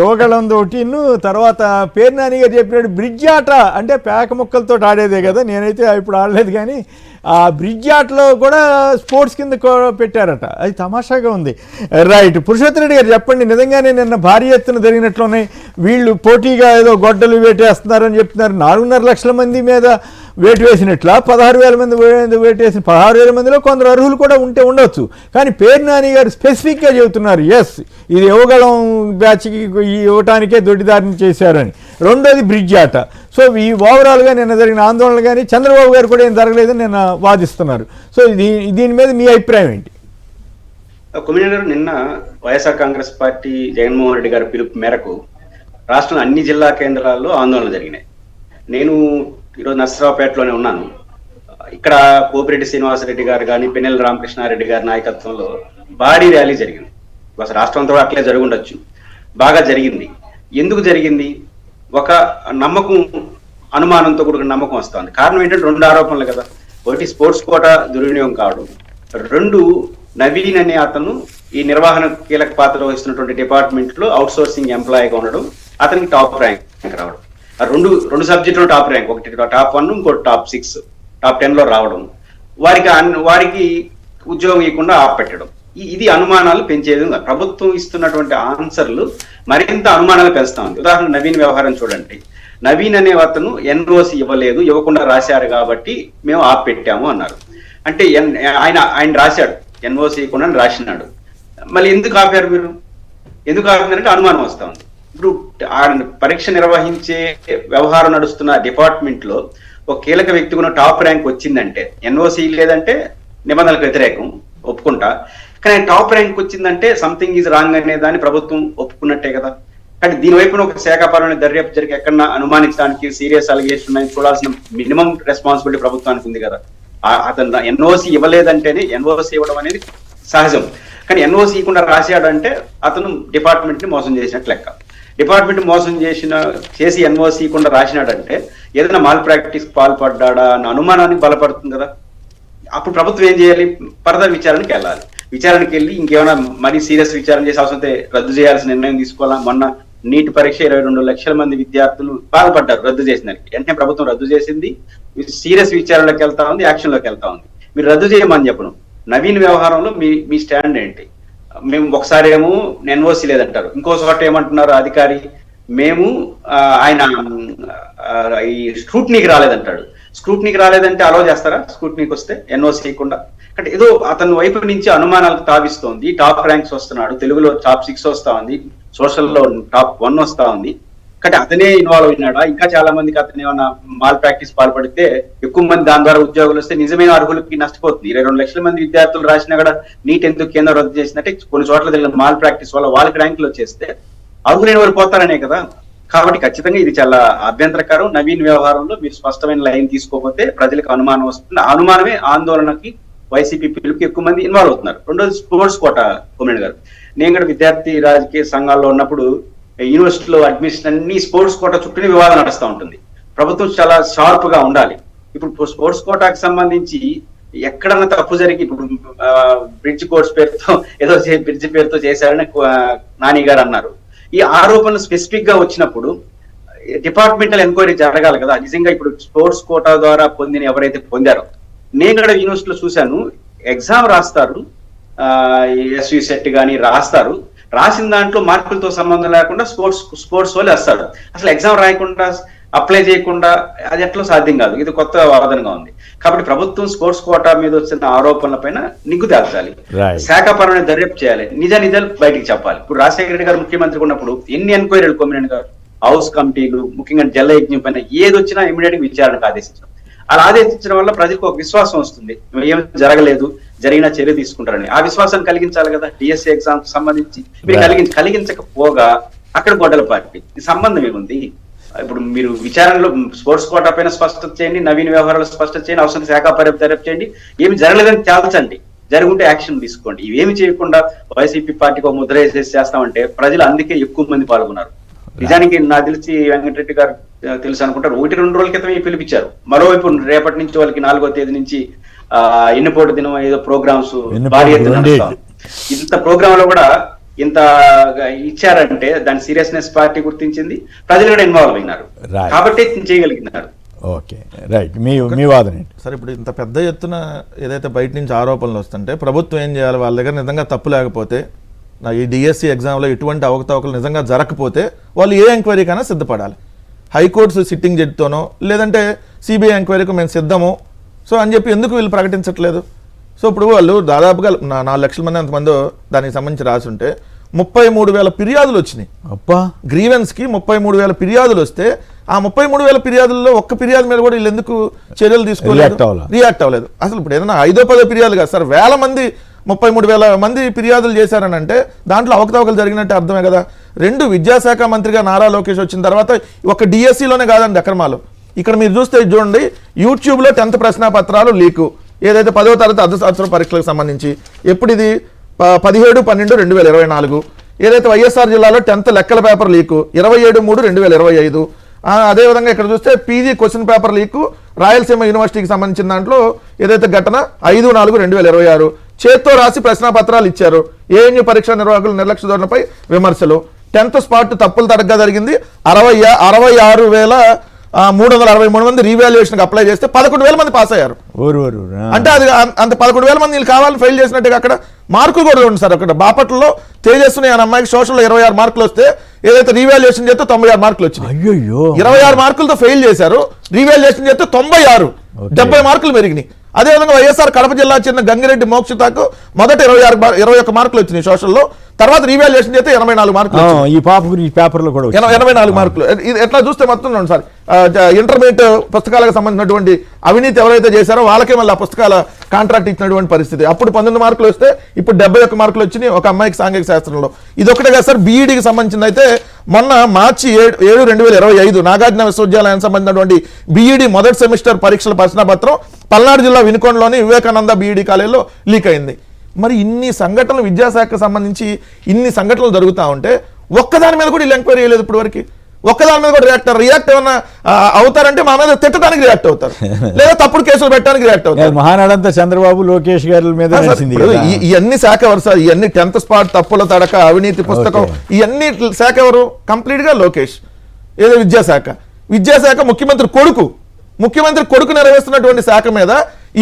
యువగళం తోటి తర్వాత పేరు నాని గారు చెప్పినట్టు బ్రిడ్జ్ ఆట అంటే పేక ముక్కలతో ఆడేదే కదా. నేనైతే ఇప్పుడు ఆడలేదు, కానీ ఆ బ్రిడ్జ్ ఆటలో కూడా స్పోర్ట్స్ కింద పెట్టారట. అది తమాషాగా ఉంది. రైట్. పురుషోత్తమ రెడ్డి గారు చెప్పండి, నిజంగానే నిన్న భారీ ఎత్తున జరిగినట్లునే వీళ్ళు పోటీగా ఏదో గొడ్డలు వేటేస్తున్నారని చెప్తున్నారు. 4.5 లక్షల మంది మీద వేటు వేసినట్లా 16,000 మంది వేటు వేసిన 16,000 మందిలో కొందరు అర్హులు కూడా ఉండొచ్చు. కానీ పేరు నాని గారు స్పెసిఫిక్గా చెబుతున్నారు, ఎస్ ఇది యువగళం బ్యాచ్కి ఇవ్వటానికే దొడ్డిదారిని చేశారని. రెండోది బ్రిడ్జ్ ఆట. సో ఈ ఓవరాల్గా నిన్న జరిగిన ఆందోళనలు కానీ చంద్రబాబు గారు కూడా ఏం జరగలేదని నిన్న వాదిస్తున్నారు. సో దీని మీద మీ అభిప్రాయం ఏంటి? కొమ్మినేని నిన్న వైఎస్ఆర్ కాంగ్రెస్ పార్టీ జగన్మోహన్ రెడ్డి గారి పిలుపు మేరకు రాష్ట్రంలో అన్ని జిల్లా కేంద్రాల్లో ఆందోళనలు జరిగినాయి. నేను ఈరోజు నర్సరావుపేటలోనే ఉన్నాను. ఇక్కడ కోపిరెడ్డి శ్రీనివాసరెడ్డి గారు కానీ, పెన్నెల రామకృష్ణారెడ్డి గారి నాయకత్వంలో భారీ ర్యాలీ జరిగింది. అసలు రాష్ట్రంతో అట్లే జరుగుండొచ్చు, బాగా జరిగింది. ఎందుకు జరిగింది? ఒక నమ్మకం, అనుమానంతో కూడిన నమ్మకం వస్తుంది. కారణం ఏంటంటే 2 ఆరోపణలు కదా. ఒకటి స్పోర్ట్స్ కోటా దుర్వినియోగం కావడం, 2 నవీన్ అనే అతను ఈ నిర్వహణ కీలక పాత్ర వహిస్తున్నటువంటి డిపార్ట్మెంట్ లో అవుట్ సోర్సింగ్ ఎంప్లాయీగా ఉండడం, అతనికి టాప్ ర్యాంక్ రావడం. ఆ రెండు సబ్జెక్టులో టాప్ ర్యాంక్, ఒకటి టాప్ 1, ఇంకోటి టాప్ 6, టాప్ 10 లో రావడం, వారికి ఉద్యోగం ఇవ్వకుండా ఆపెట్టడం. ఇది అనుమానాలు పెంచేది. ప్రభుత్వం ఇస్తున్నటువంటి ఆన్సర్లు మరింత అనుమానాలు పెంచుతా ఉంది. ఉదాహరణ నవీన్ వ్యవహారం చూడండి. నవీన్ అనే అతను ఎన్ఓసి ఇవ్వలేదు, ఇవ్వకుండా రాశారు కాబట్టి మేము ఆపెట్టాము అన్నారు. అంటే ఆయన రాశాడు, ఎన్ఓసి ఇవ్వకుండా రాసినాడు. మళ్ళీ ఎందుకు ఆపారు మీరు? ఎందుకు ఆపారంటే అనుమానం వస్తా ఉంది. ఇప్పుడు పరీక్ష నిర్వహించే వ్యవహారం నడుస్తున్న డిపార్ట్మెంట్ లో ఒక కీలక వ్యక్తి కూడా టాప్ ర్యాంక్ వచ్చిందంటే, ఎన్ఓసి లేదంటే నిబంధనలకు వ్యతిరేకం ఒప్పుకుంటా, కానీ టాప్ ర్యాంక్ వచ్చిందంటే సంథింగ్ ఈజ్ రాంగ్ అనే దాన్ని ప్రభుత్వం ఒప్పుకున్నట్టే కదా. కానీ దీనివైపున ఒక శాఖపరమైన దర్యాప్తు జరిగి ఎక్కడన్నా అనుమానించడానికి సీరియస్ అలిగేషన్ ఉన్నాయని చూడాల్సిన మినిమం రెస్పాన్సిబిలిటీ ప్రభుత్వానికి ఉంది కదా. అతను ఎన్ఓసి ఇవ్వలేదంటేనే, ఎన్ఓసి ఇవ్వడం అనేది సహజం, కానీ ఎన్ఓసి ఇవ్వకుండా రాశాడంటే అతను డిపార్ట్మెంట్ ని మోసం చేసినట్టు లెక్క. డిపార్ట్మెంట్ మోసం చేసి ఎన్ఓసి ఇవ్వకుండా రాసినాడంటే ఏదైనా మాల్ ప్రాక్టీస్ పాల్పడ్డా అన్న అనుమానానికి బలపడుతుంది కదా. అప్పుడు ప్రభుత్వం ఏం చేయాలి? ఫర్దర్ విచారణకి వెళ్ళాలి. విచారణకి వెళ్ళి ఇంకేమైనా మరీ సీరియస్ విచారణ చేసి అవసరం రద్దు చేయాల్సిన నిర్ణయం తీసుకోవాలా. మొన్న నీట్ పరీక్ష 22 లక్షల మంది విద్యార్థులు బాధపడ్డారు రద్దు చేసిన దానికి. వెంటనే ప్రభుత్వం రద్దు చేసింది, సీరియస్ విచారణలోకి వెళ్తా ఉంది, యాక్షన్ లోకి వెళ్తా ఉంది. మీరు రద్దు చేయమని చెప్పను. నవీన్ వ్యవహారంలో మీ స్టాండ్ ఏంటి? మేము ఒకసారి ఏమో ఎన్ఓసి లేదంటారు, ఇంకో చోట ఏమంటున్నారు అధికారి, మేము ఆయన ఈ స్క్రూట్నీకి రాలేదంటాడు. స్క్రూట్నీకి రాలేదంటే అలౌ చేస్తారా? స్క్రూట్నీకి వస్తే ఎన్ఓసి ఇవ్వకుండా? అంటే ఏదో అతని వైపు నుంచి అనుమానాలకు తావిస్తోంది. టాప్ ర్యాంక్స్ వస్తున్నాడు, తెలుగులో టాప్ 6 వస్తా ఉంది, సోషల్లో టాప్ 1 వస్తా ఉంది. కానీ అతనే ఇన్వాల్వ్ అయినాడా? ఇంకా చాలా మందికి అతను ఏమన్నా మాల్ ప్రాక్టీస్ పాల్పడితే ఎక్కువ మంది దాని ద్వారా ఉద్యోగులు వస్తే నిజమైన అర్హులకి నష్టపోతుంది. 22 లక్షల మంది విద్యార్థులు రాసినా కూడా నీట్ ఎందుకు కేంద్రం రద్దు చేసినట్టే కొన్ని చోట్ల జరిగిన మాల్ ప్రాక్టీస్ వల్ల వాళ్ళకి ర్యాంకులు వచ్చేస్తే అర్హులైన వారు పోతారనే కదా. కాబట్టి ఖచ్చితంగా ఇది చాలా అభ్యంతరకరం. నవీన్ వ్యవహారంలో మీరు స్పష్టమైన లైన్ తీసుకోకపోతే ప్రజలకు అనుమానం వస్తుంది. అనుమానమే ఆందోళనకి వైసీపీ పిలుపుకి ఎక్కువ మంది ఇన్వాల్వ్ అవుతున్నారు. రెండోది స్పోర్ట్స్ కోట. కొమ్మినేని గారు, నేను కూడా విద్యార్థి రాజకీయ సంఘాల్లో ఉన్నప్పుడు యూనివర్సిటీలో అడ్మిషన్ అన్ని స్పోర్ట్స్ కోటా చుట్టూ వివాదం నడుస్తూ ఉంటుంది. ప్రభుత్వం చాలా షార్ప్ గా ఉండాలి. ఇప్పుడు స్పోర్ట్స్ కోటాకి సంబంధించి ఎక్కడన్నా తప్పు జరిగి, ఇప్పుడు బ్రిడ్జ్ కోర్స్ పేరుతో ఏదో బ్రిడ్జ్ పేరుతో చేశారని నాని గారు అన్నారు. ఈ ఆరోపణలు స్పెసిఫిక్ గా వచ్చినప్పుడు డిపార్ట్మెంటల్ ఎంక్వైరీ జరగాలి కదా. నిజంగా ఇప్పుడు స్పోర్ట్స్ కోటా ద్వారా పొందిన ఎవరైతే పొందారో, నేను కూడా యూనివర్సిటీలో చూశాను, ఎగ్జామ్ రాస్తారు, ఎస్వి సెట్ కానీ రాస్తారు, రాసిన దాంట్లో మార్కులతో సంబంధం లేకుండా స్పోర్ట్స్ వాళ్ళు వేస్తారు. అసలు ఎగ్జామ్ రాయకుండా అప్లై చేయకుండా అది ఎట్లా సాధ్యం కాదు. ఇది కొత్త వాదనగా ఉంది. కాబట్టి ప్రభుత్వం స్పోర్ట్స్ కోటా మీద వచ్చిన ఆరోపణల పైన నిగ్గు తేల్చాలి, శాఖాపరమైన దర్యాప్తు చేయాలి, నిజాలు బయటికి చెప్పాలి. ఇప్పుడు రాజశేఖర రెడ్డి గారు ముఖ్యమంత్రి ఉన్నప్పుడు ఎన్ని ఎంక్వైరీలు కొమ్మినేని గారు, హౌస్ కమిటీలు, ముఖ్యంగా జల యజ్ఞం పైన ఏది వచ్చినా ఇమీడియట్ గా విచారణకు ఆదేశించడం. అలా ఆదేశించడం వల్ల ప్రజలకు ఒక విశ్వాసం వస్తుంది, ఏం జరగలేదు, జరిగిన చర్య తీసుకుంటారని. ఆ విశ్వాసం కలిగించాలి కదా. డిఎస్సి ఎగ్జామ్ సంబంధించి మీరు కలిగించకపోగా అక్కడ గొడ్డల పార్టీ సంబంధం ఏముంది? ఇప్పుడు మీరు విచారణలో స్పోర్ట్స్ కోటా పైన స్పష్టత చేయండి, నవీన వ్యవహారాలు స్పష్టత చేయండి, అవసరం శాఖ దర్యాప్తు చేయండి, ఏమి జరగలేదని తేల్చండి, జరుగుంటే యాక్షన్ తీసుకోండి. ఇవేమి చేయకుండా వైసీపీ పార్టీకి ఒక ముద్ర వేసేసి చేస్తామంటే ప్రజలు అందుకే ఎక్కువ మంది పాల్గొన్నారు. నిజానికి నాకు తెలిసి వెంకటరెడ్డి గారు తెలుసు అనుకుంటారు, 1-2 రోజుల క్రితమే పిలిపించారు. మరోవైపు రేపటి నుంచి వాళ్ళకి 4వ తేదీ నుంచి ఎన్నిపోటు దినం ఏదో ప్రోగ్రామ్స్ భారీ ఎత్తున నడుస్తాం. ఇంత ప్రోగ్రామ్ లో కూడా ఇంత ఇచ్చారంటే దాని సీరియస్నెస్ పార్టీ గుర్తించింది, ప్రజలు కూడా ఇన్వాల్వ్ అయినారు, కాబట్టి చేయగలిగినారు. Okay, right. మీ వాదన సరే, ఇప్పుడు ఇంత పెద్ద ఎత్తున ఏదైతే బయట నుంచి ఆరోపణలు వస్తుంటే ప్రభుత్వం ఏం చేయాలి? వాళ్ళ దగ్గర నిజంగా తప్పు లేకపోతే, ఈ డిఎస్సి ఎగ్జామ్లో ఎటువంటి అవకతవకలు నిజంగా జరగకపోతే వాళ్ళు ఏ ఎంక్వైరీకైనా సిద్ధపడాలి. హైకోర్టు సిట్టింగ్ జడ్జితోనో లేదంటే సిబిఐ ఎంక్వైరీకి మేము సిద్ధము సో అని చెప్పి ఎందుకు వీళ్ళు ప్రకటించట్లేదు? సో ఇప్పుడు వాళ్ళు దాదాపుగా 4 లక్షల మంది అంతమంది దానికి సంబంధించి రాసి ఉంటే 33,000 ఫిర్యాదులు వచ్చినాయి. గ్రీవెన్స్కి 33,000 ఫిర్యాదులు వస్తే ఆ 33,000 ఫిర్యాదుల్లో ఒక్క ఫిర్యాదు మీద కూడా వీళ్ళు ఎందుకు చర్యలు తీసుకోలేదు, రియాక్ట్ అవ్వలేదు? అసలు ఇప్పుడు ఏదైనా 5-10 ఫిర్యాదులు కాదు సార్, వేల మంది 33,000 మంది ఫిర్యాదులు చేశారని అంటే దాంట్లో అవకతవకలు జరిగినట్టే అర్థమే కదా. 2 విద్యాశాఖ మంత్రిగా నారా లోకేష్ వచ్చిన తర్వాత ఒక డిఎస్సిలోనే కాదండి అక్రమాలు. ఇక్కడ మీరు చూస్తే చూడండి, యూట్యూబ్లో 10th ప్రశ్నాపత్రాలు లీకు, ఏదైతే 10వ తరగతి అర్ధ సంవత్సరం పరీక్షలకు సంబంధించి ఎప్పుడు ఇది 17/12/2024. ఏదైతే వైఎస్ఆర్ జిల్లాలో 10th లెక్కల పేపర్ లీకు 27/3/2025. అదేవిధంగా ఇక్కడ చూస్తే PG question paper leak Rayalaseema యూనివర్సిటీకి సంబంధించిన దాంట్లో ఏదైతే ఘటన 5/4/2026. చేత్తో రాసి ప్రశ్నాపత్రాలు ఇచ్చారు. ఏఎన్యూ పరీక్షా నిర్వాహకుల నిర్లక్ష్య ధోరణిపై విమర్శలు. 10th స్పాట్ తప్పులు తడగ్గా జరిగింది. 66,363 మంది రీవాల్యుయేషన్ అప్లై చేస్తే 11,000 మంది పాస్ అయ్యారు. అంటే అది అంత 11,000 మంది వీళ్ళు కావాలని ఫెయిల్ చేసినట్టుగా అక్కడ మార్కులు కూడా ఉంది సార్. అక్కడ బాపట్లలో తేజస్సుని అనే అమ్మాయికి సోషల్లో 26 మార్కులు వస్తే ఏదైతే రీవాల్యుయేషన్ చేస్తే 96 మార్కులు వచ్చినాయి. 26 మార్కులతో ఫెయిల్ చేశారు, రీవాల్యుయేషన్ చేస్తే 96, 70 మార్కులు పెరిగినాయి. అదేవిధంగా వైఎస్ఆర్ కడప జిల్లా చెందిన గంగిరెడ్డి మోక్షితకు మొదట 21 మార్కులు వచ్చినాయి సోషల్లో, తర్వాత రీవాల్యుయేషన్ చేస్తే 84 మార్కులు. ఈ పాప గురించి పేపర్లో కూడా 84 మార్కులు. ఇది ఎట్లా చూస్తే మొత్తం సార్ ఇంటర్మీడియట్ పుస్తకాలకు సంబంధించినటువంటి అవినీతి ఎవరైతే చేశారో వాళ్ళకే మళ్ళీ ఆ పుస్తకాల కాంట్రాక్ట్ ఇచ్చినటువంటి పరిస్థితి. అప్పుడు 19 మార్కులు వస్తే ఇప్పుడు 71 మార్కులు వచ్చినాయి ఒక అమ్మాయికి సాంఘిక శాస్త్రంలో. ఇది ఒకటే కదా సార్, బీఈడీకి సంబంధించింది అయితే మొన్న మార్చి 7, 2025 నాగార్జున విశ్వవిద్యాలయానికి సంబంధించినటువంటి బీఈడీ మొదటి సెమిస్టర్ పరీక్షల ప్రశ్నపత్రం పల్నాడు జిల్లా వినుకొండలోని వివేకానంద బీఈడీ కాలేజీలో లీక్ అయింది. మరి ఇన్ని సంఘటనలు విద్యాశాఖకు సంబంధించి ఇన్ని సంఘటనలు జరుగుతూ ఉంటే ఒక్కదాని మీద కూడా వీళ్ళు ఎంక్వైరీ చేయలేదు ఇప్పటి వరకు. ఒక్కదాని మీద కూడా రియాక్ట్ ఏమన్నా అవుతారంటే మా మీద తిట్టడానికి రియాక్ట్ అవుతారు, లేదా తప్పుడు కేసులు పెట్టడానికి రియాక్ట్ అవుతారు. మహానాడంతా చంద్రబాబు లోకేష్ గారి మీద ఇవన్నీ శాఖ ఎవరు సార్? ఇవన్నీ 10th స్పాట్ తప్పుల తడక అవినీతి పుస్తకం ఇవన్నీ శాఖ ఎవరు? కంప్లీట్ గా లోకేష్. ఏదో విద్యాశాఖ ముఖ్యమంత్రి కొడుకు నిర్వహిస్తున్నటువంటి శాఖ మీద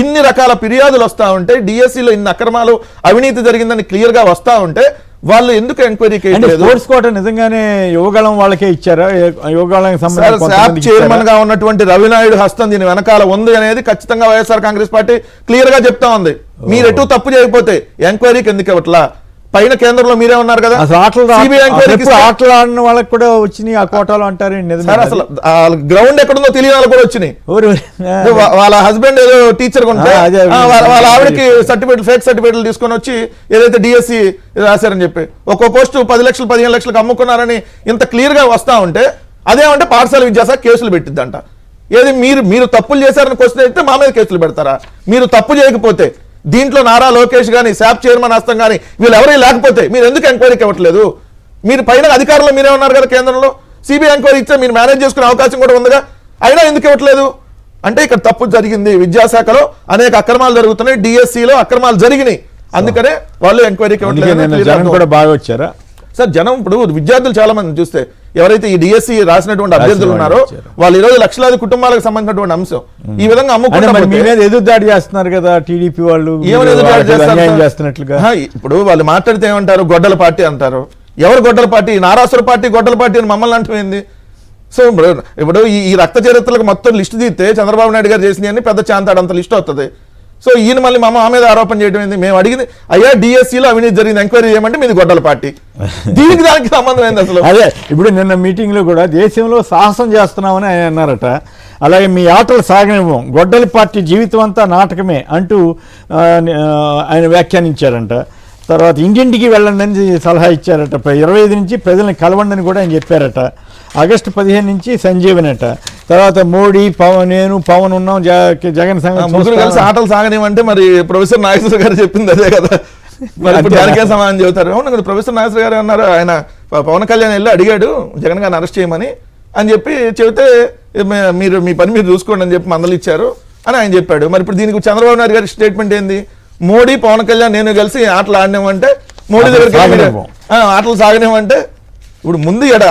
ఇన్ని రకాల ఫిర్యాదులు వస్తూ ఉంటే, డిఎస్సిలో ఇన్ని అక్రమాలు అవినీతి జరిగిందని క్లియర్ గా వస్తూ ఉంటే వాళ్ళు ఎందుకు ఎంక్వైరీకి స్పోర్ట్స్ కోట నిజంగానే యువగళం వాళ్ళకే ఇచ్చారా? యువగళం చైర్మన్ గా ఉన్నటువంటి రవినాయుడు హస్తం దీని వెనకాల ఉంది అనేది ఖచ్చితంగా వైఎస్ఆర్ కాంగ్రెస్ పార్టీ క్లియర్ గా చెప్తా ఉంది. మీరు ఎటు తప్పు చేయకపోతే ఎంక్వైరీకి ఎందుకు ఇవ్వట్లా? పైన కేంద్రంలో మీరే ఉన్నారు కదా, ఆటలు ఆడిన వాళ్ళకి కూడా వచ్చినాయి ఆ కోటాలు అంటారండి. అసలు గ్రౌండ్ ఎక్కడుందో తెలియని వాళ్ళు కూడా వచ్చినాయి. వాళ్ళ హస్బెండ్ ఏదో టీచర్ కొంటే వాళ్ళ ఆవిడకి ఫేక్ సర్టిఫికేట్లు తీసుకొని వచ్చి ఏదైతే డిఎస్సి రాశారని చెప్పి ఒక్కో పోస్టు 10 లక్షలు 15 లక్షలకు అమ్ముకున్నారని ఇంత క్లియర్ గా వస్తా ఉంటే అదేమంటే పాఠశాల విద్యాశాఖ కేసులు పెట్టిద్దంట. ఏది మీరు తప్పులు చేశారని క్వశ్చన్ అయితే మా మీద కేసులు పెడతారా? మీరు తప్పు చేయకపోతే దీంట్లో నారా లోకేష్ కానీ శాప్ చైర్మన్ హస్తం కానీ వీళ్ళు ఎవరైనా లేకపోతే మీరు ఎందుకు ఎంక్వైరీకి ఇవ్వట్లేదు? మీరు పైన అధికారంలో మీరే ఉన్నారు కదా కేంద్రంలో, సిబిఐ ఎంక్వైరీ ఇచ్చా మీరు మేనేజ్ చేసుకునే అవకాశం కూడా ఉందిగా, అయినా ఎందుకు ఇవ్వట్లేదు? అంటే ఇక్కడ తప్పు జరిగింది, విద్యాశాఖలో అనేక అక్రమాలు జరుగుతున్నాయి, డిఎస్సిలో అక్రమాలు జరిగినాయి, అందుకనే వాళ్ళు ఎంక్వైరీకి జనం కూడా బాగా వచ్చారా సార్? జనం ఇప్పుడు విద్యార్థులు చాలా మంది చూస్తే ఎవరైతే ఈ డిఎస్సి రాసినటువంటి అభ్యర్థులు ఉన్నారో వాళ్ళు ఈరోజు లక్షలాది కుటుంబాలకు సంబంధించినటువంటి అంశం ఈ విధంగా అమ్ముకుంటారు. ఎదురుదాడి చేస్తున్నారు కదా టీడీపీ వాళ్ళు, ఏమైనా ఎదురుదాడి చేస్తున్నట్లుగా. ఇప్పుడు వాళ్ళు మాట్లాడితే ఏమంటారు, గొడ్డల పార్టీ అంటారు. ఎవరు గొడ్డల పార్టీ? నారాసుర పార్టీ గొడ్డల పార్టీ అని మమ్మల్ని అంటమైంది. సో ఇప్పుడు ఈ రక్త చరిత్రలకు మొత్తం లిస్టు తీస్తే చంద్రబాబు నాయుడు గారు చేసినవన్నీ పెద్ద చాంతాడంత లిస్ట్ వస్తుంది. సో ఈయన మళ్ళీ మా మీద ఆరోపణ చేయడం ఏంది? మేము అడిగింది అయ్యా డిఎస్సిలో అవినీతి జరిగింది ఎంక్వైరీ చేయమంటే మీది గొడ్డల పార్టీ, దీనికి దానికి సంబంధం ఏంది అసలు? అదే ఇప్పుడు నిన్న మీటింగ్లో కూడా దేశంలో సాహసం చేస్తున్నామని ఆయన అన్నారట. అలాగే మీ ఆటలు సాగనివ్వం, గొడ్డలి పార్టీ జీవితం అంతా నాటకమే అంటూ ఆయన వ్యాఖ్యానించారంట. తర్వాత ఇంటింటికి వెళ్ళండి అని సలహా ఇచ్చారట. 25 నుంచి ప్రజల్ని కలవండి అని కూడా ఆయన చెప్పారట. ఆగస్టు 15 నుంచి సంజీవన్ అట. తర్వాత మోడీ నేను పవన్ ఉన్నాం, జగన్ ముగ్గురు కలిసి ఆటలు సాగనివ్వంటే మరి ప్రొఫెసర్ నాగేశ్వర గారు చెప్పింది అదే కదా, మరి ఇప్పుడు దానికే సమాధానం చెబుతారు. అవును, ప్రొఫెసర్ నాగేశ్వర గారు అన్నారు, ఆయన పవన్ కళ్యాణ్ వెళ్ళి అడిగాడు జగన్ గారిని అరెస్ట్ చేయమని అని చెప్పి చెబితే మీరు మీ పని మీరు చూసుకోండి అని చెప్పి మందలు ఇచ్చారు అని ఆయన చెప్పాడు. మరి ఇప్పుడు దీనికి చంద్రబాబు నాయుడు గారి స్టేట్మెంట్ ఏంది? మోడీ పవన్ కళ్యాణ్ నేను కలిసి ఆటలు ఆడినామంటే మోడీ దగ్గరికి ఆటలు సాగనేమంటే ఇప్పుడు ముందు ఎడ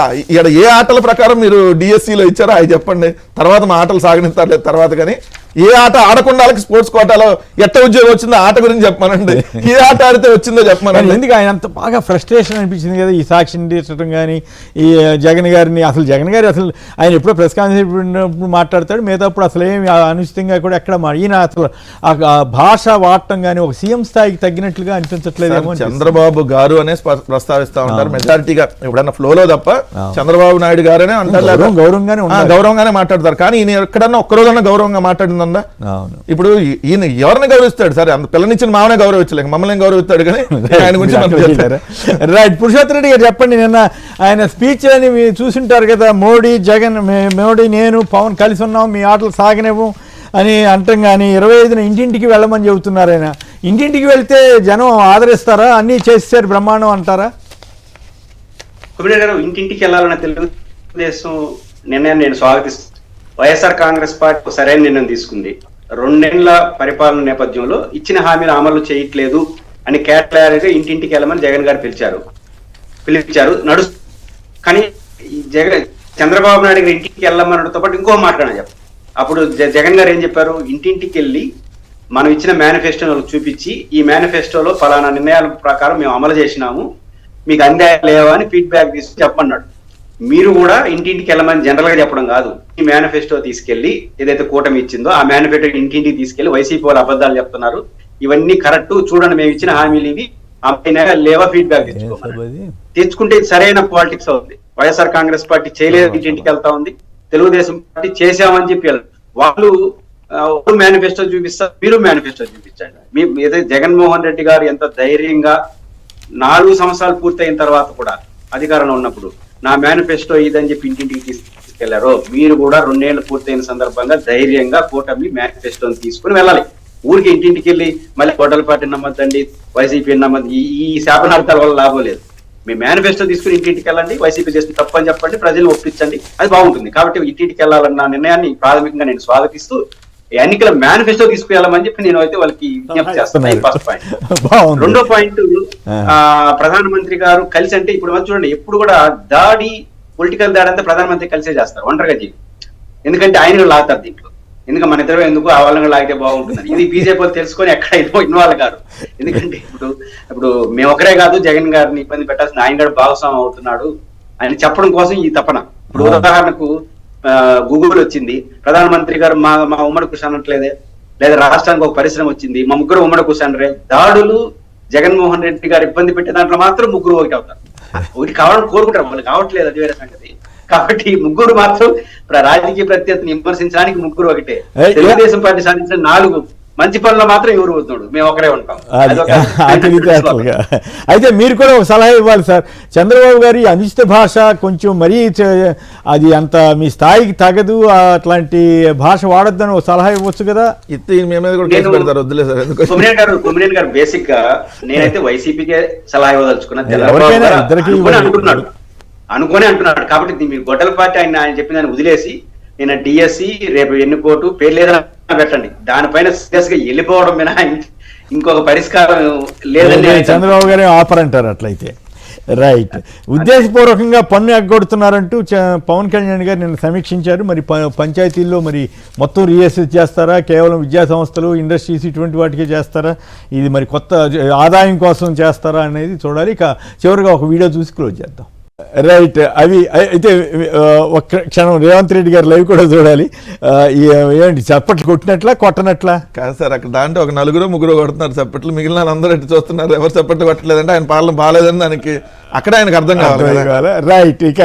ఏ ఆటల ప్రకారం మీరు డిఎస్సిలో ఇచ్చారో అవి చెప్పండి, తర్వాత మా ఆటలు సాగనిస్తారు తర్వాత. కానీ ఏ ఆట ఆడకుండా వాళ్ళకి స్పోర్ట్స్ కోటాలో ఎట్ట ఉద్యోగం వచ్చిందో ఆట గురించి చెప్పమనండి, ఏ ఆట ఆడితే వచ్చిందో చెప్పమనండి. ఎందుకు ఆయన అంత బాగా ఫ్రస్ట్రేషన్ అనిపించింది కదా ఈ సాక్షిని తీర్చడం కానీ, ఈ జగన్ గారిని అసలు జగన్ గారు అసలు ఆయన ఎప్పుడో ప్రెస్ కాన్ఫరెన్స్ మాట్లాడతాడు, మిగతాప్పుడు అసలు ఏమి అనుచితంగా కూడా ఎక్కడ ఈయన అసలు ఆ భాష వాడటం కానీ ఒక సీఎం స్థాయికి తగ్గినట్లుగా అనిపించట్లేదేమో. చంద్రబాబు గారు అనే ప్రస్తావిస్తా ఉంటారు మెజారిటీగా, ఎప్పుడన్నా ఫ్లోలో తప్ప చంద్రబాబు నాయుడు గారనే అంటారు, గౌరవంగానే మాట్లాడతారు. కానీ ఈయన ఎక్కడన్నా ఒక్కరోజన్నా గౌరవంగా మాట్లాడింది? ఇప్పుడు ఈయన ఎవరిని గౌరవిస్తాడు? సరే అంత పిల్లనిచ్చిన మామనే గౌరవించలేక మమ్మల్ని గౌరవిస్తాడు, కానీ ఆయన గురించి రైట్. పురుషోత్తమ రెడ్డి గారు చెప్పండి, నిన్న ఆయన స్పీచ్ అని చూసింటారు కదా, మోడీ నేను పవన్ కలిసి ఉన్నాం, మీ ఆటలు సాగనివ్వం అని అంటాం. కానీ 25న ఇంటింటికి వెళ్ళమని చెబుతున్నారు ఆయన. ఇంటింటికి వెళ్తే జనం ఆదరిస్తారా? అన్నీ చేసేసారు బ్రహ్మాండం అంటారా? ఇంటింటికి వెళ్ళాలన్న తెలుగుదేశం నిర్ణయాన్ని నేను స్వాగతిస్తాను. వైఎస్ఆర్ కాంగ్రెస్ పార్టీ సరైన నిర్ణయం తీసుకుంది. 2 నెలల పరిపాలన నేపథ్యంలో ఇచ్చిన హామీలు అమలు చేయట్లేదు అని కేటలాగా ఇంటింటికి వెళ్ళమని జగన్ గారు పిలిపించారు కానీ చంద్రబాబు నాయుడు గారు ఇంటికి వెళ్ళమనడంతో పాటు ఇంకో మాట్లాడాను చెప్ప. అప్పుడు జగన్ గారు ఏం చెప్పారు? ఇంటింటికి వెళ్ళి మనం ఇచ్చిన మేనిఫెస్టోను చూపించి ఈ మేనిఫెస్టోలో ఫలానా నిర్ణయాల ప్రకారం మేము అమలు చేసినాము, మీకు అందాయా లేవా అని ఫీడ్బ్యాక్ తీసుకుని చెప్పన్నాడు. మీరు కూడా ఇంటింటికి వెళ్ళమని జనరల్ గా చెప్పడం కాదు, ఈ మేనిఫెస్టో తీసుకెళ్లి ఏదైతే కూటమి ఇచ్చిందో ఆ మేనిఫెస్టో ఇంటింటికి తీసుకెళ్లి వైసీపీ వాళ్ళు అబద్ధాలు చెప్తున్నారు, ఇవన్నీ కరెక్ట్, చూడండి మేము ఇచ్చిన హామీలు ఇవి, లేవా ఫీడ్బ్యాక్ తెచ్చుకుంటే ఇది సరైన పాలిటిక్స్ అవుతుంది. వైఎస్ఆర్ కాంగ్రెస్ పార్టీ చేయలేదు, ఇంటింటికి వెళ్తా ఉంది. తెలుగుదేశం పార్టీ చేశామని చెప్పి వాళ్ళు మేనిఫెస్టో చూపిస్తారు, మీరు మేనిఫెస్టో చూపించండి. మీ ఏదైతే జగన్మోహన్ రెడ్డి గారు ఎంత ధైర్యంగా 4 సంవత్సరాలు పూర్తయిన తర్వాత కూడా అధికారంలో ఉన్నప్పుడు నా మేనిఫెస్టో ఇదని చెప్పి ఇంటింటికి తీసుకెళ్లారో, మీరు కూడా 2 ఏళ్లు పూర్తయిన సందర్భంగా ధైర్యంగా కూటమి మేనిఫెస్టోని తీసుకుని వెళ్ళాలి. ఊరికి ఇంటింటికి వెళ్ళి మళ్ళీ గొడ్డల పార్టీని నమ్మద్దండి, వైసీపీ నమ్మద్దు, ఈ శాపనార్థాల వల్ల లాభం లేదు. మీ మేనిఫెస్టో తీసుకుని ఇంటింటికి వెళ్ళండి, వైసీపీ చేసిన తప్పని చెప్పండి, ప్రజలు ఒప్పించండి, అది బాగుంటుంది. కాబట్టి ఇంటింటికి వెళ్ళాలన్న నిర్ణయాన్ని ప్రాథమికంగా నేను స్వాగతిస్తూ ఎన్నికల మేనిఫెస్టో తీసుకువెళ్ళమని చెప్పి నేను అయితే వాళ్ళకి విజ్ఞప్తి చేస్తాను. First point. రెండో పాయింట్, ప్రధానమంత్రి గారు కలిసి అంటే ఇప్పుడు చూడండి, ఎప్పుడు కూడా పొలిటికల్ దాడి అంతా ప్రధానమంత్రి కలిసే చేస్తారు, ఒంటరిగా చేయి. ఎందుకంటే ఆయన లాగుతారు దీంట్లో, ఎందుకంటే మన ఇద్దరు ఎందుకు ఆ వాళ్ళని లాగితే బాగుంటుందని. ఇది బీజేపీ తెలుసుకొని ఎక్కడ ఇన్వాల్వ్ కాదు. ఎందుకంటే ఇప్పుడు మేము ఒకరే కాదు జగన్ గారిని ఇబ్బంది పెట్టాల్సిన, ఆయన కూడా భాగస్వామ్యం అవుతున్నాడు అని చెప్పడం కోసం ఈ తపన. ఇప్పుడు ఉదాహరణకు గూగుల్ వచ్చింది, ప్రధానమంత్రి గారు మా ఉమ్మడి కృషి అనట్లేదే, లేదా రాష్ట్రానికి ఒక పరిశ్రమ వచ్చింది, మా ముగ్గురు ఉమ్మడి కృషి అనరే. దాడులు జగన్మోహన్ రెడ్డి గారు ఇబ్బంది పెట్టే దాంట్లో మాత్రం ముగ్గురు ఒకటి అవుతారు. ఒకటి కావాలని కోరుకుంటారు, వాళ్ళు కావట్లేదు, అది వేరే సంగతి. కాబట్టి ముగ్గురు మాత్రం రాజకీయ ప్రత్యర్థిని విమర్శించడానికి ముగ్గురు ఒకటే. తెలుగుదేశం పార్టీ సాధించిన మంచి పనులు మాత్రం ఎవరు వద్దుడు, మేము ఒకరే ఉంటాం. అది అదొక తెలివితేటలుగా. అయితే మీరు కూడా ఒక సలహా ఇవ్వాలి సార్. చంద్రబాబు గారి అనుచిత భాష కొంచెం మరీ అది అంత మీ స్థాయికి తగదు, అట్లాంటి భాష వాడొద్దని ఒక సలహా ఇవ్వచ్చు కదా. ఇస్తే మీ మీద కూడా కేసు పెడతారు, వద్దులే సార్. ఎందుకు కొమ్మినేని గారు బేసిక్ గా నేనైతే వైసీపీకే సలహా ఇవ్వదలుచుకున్నా. ఎవరికైనా ఇద్దరికీ అనుకునే అంటున్నాడు కాబట్టి మీరు గొడ్డల పార్టీ ఆయన చెప్పిన దాన్ని వదిలేసి నేను డిఎస్సి రేపు ఎన్నుకోటు పేరు లేదని పెట్టండి, దానిపైన సీరియస్ గా వెళ్ళిపోవడం మీద ఇంకొక పరిష్కారం లేదని చంద్రబాబు గారే ఆఫర్ అంటారు అట్లయితే. రైట్. ఉద్దేశపూర్వకంగా పన్ను ఎగ్గొడుతున్నారంటూ పవన్ కళ్యాణ్ గారు నిన్న సమీక్షించారు. మరి పంచాయతీల్లో మరి మొత్తం రీఎస్ఎస్ చేస్తారా, కేవలం విద్యా సంస్థలు ఇండస్ట్రీస్ ఇటువంటి వాటికే చేస్తారా, ఇది మరి కొత్త ఆదాయం కోసం చేస్తారా అనేది చూడాలి. ఇక చివరిగా ఒక వీడియో చూసి క్లోజ్ చేద్దాం. రైట్. అవి అయితే ఒక్క క్షణం రేవంత్ రెడ్డి గారు లైవ్ కూడా చూడాలి. ఏంటి చప్పట్లు కొట్టినట్లా కొట్టనట్లా? కాదు సార్, అక్కడ దాంట్లో ఒక 4-3 కొడుతున్నారు చప్పట్లు, మిగిలిన అందరూ ఎట్టి చూస్తున్నారు, ఎవరు చప్పట్లు కొట్టలేదంటే ఆయన పాలన బాగాలేదని దానికి అక్కడ ఆయనకు అర్థం కావాలి. రైట్. ఇక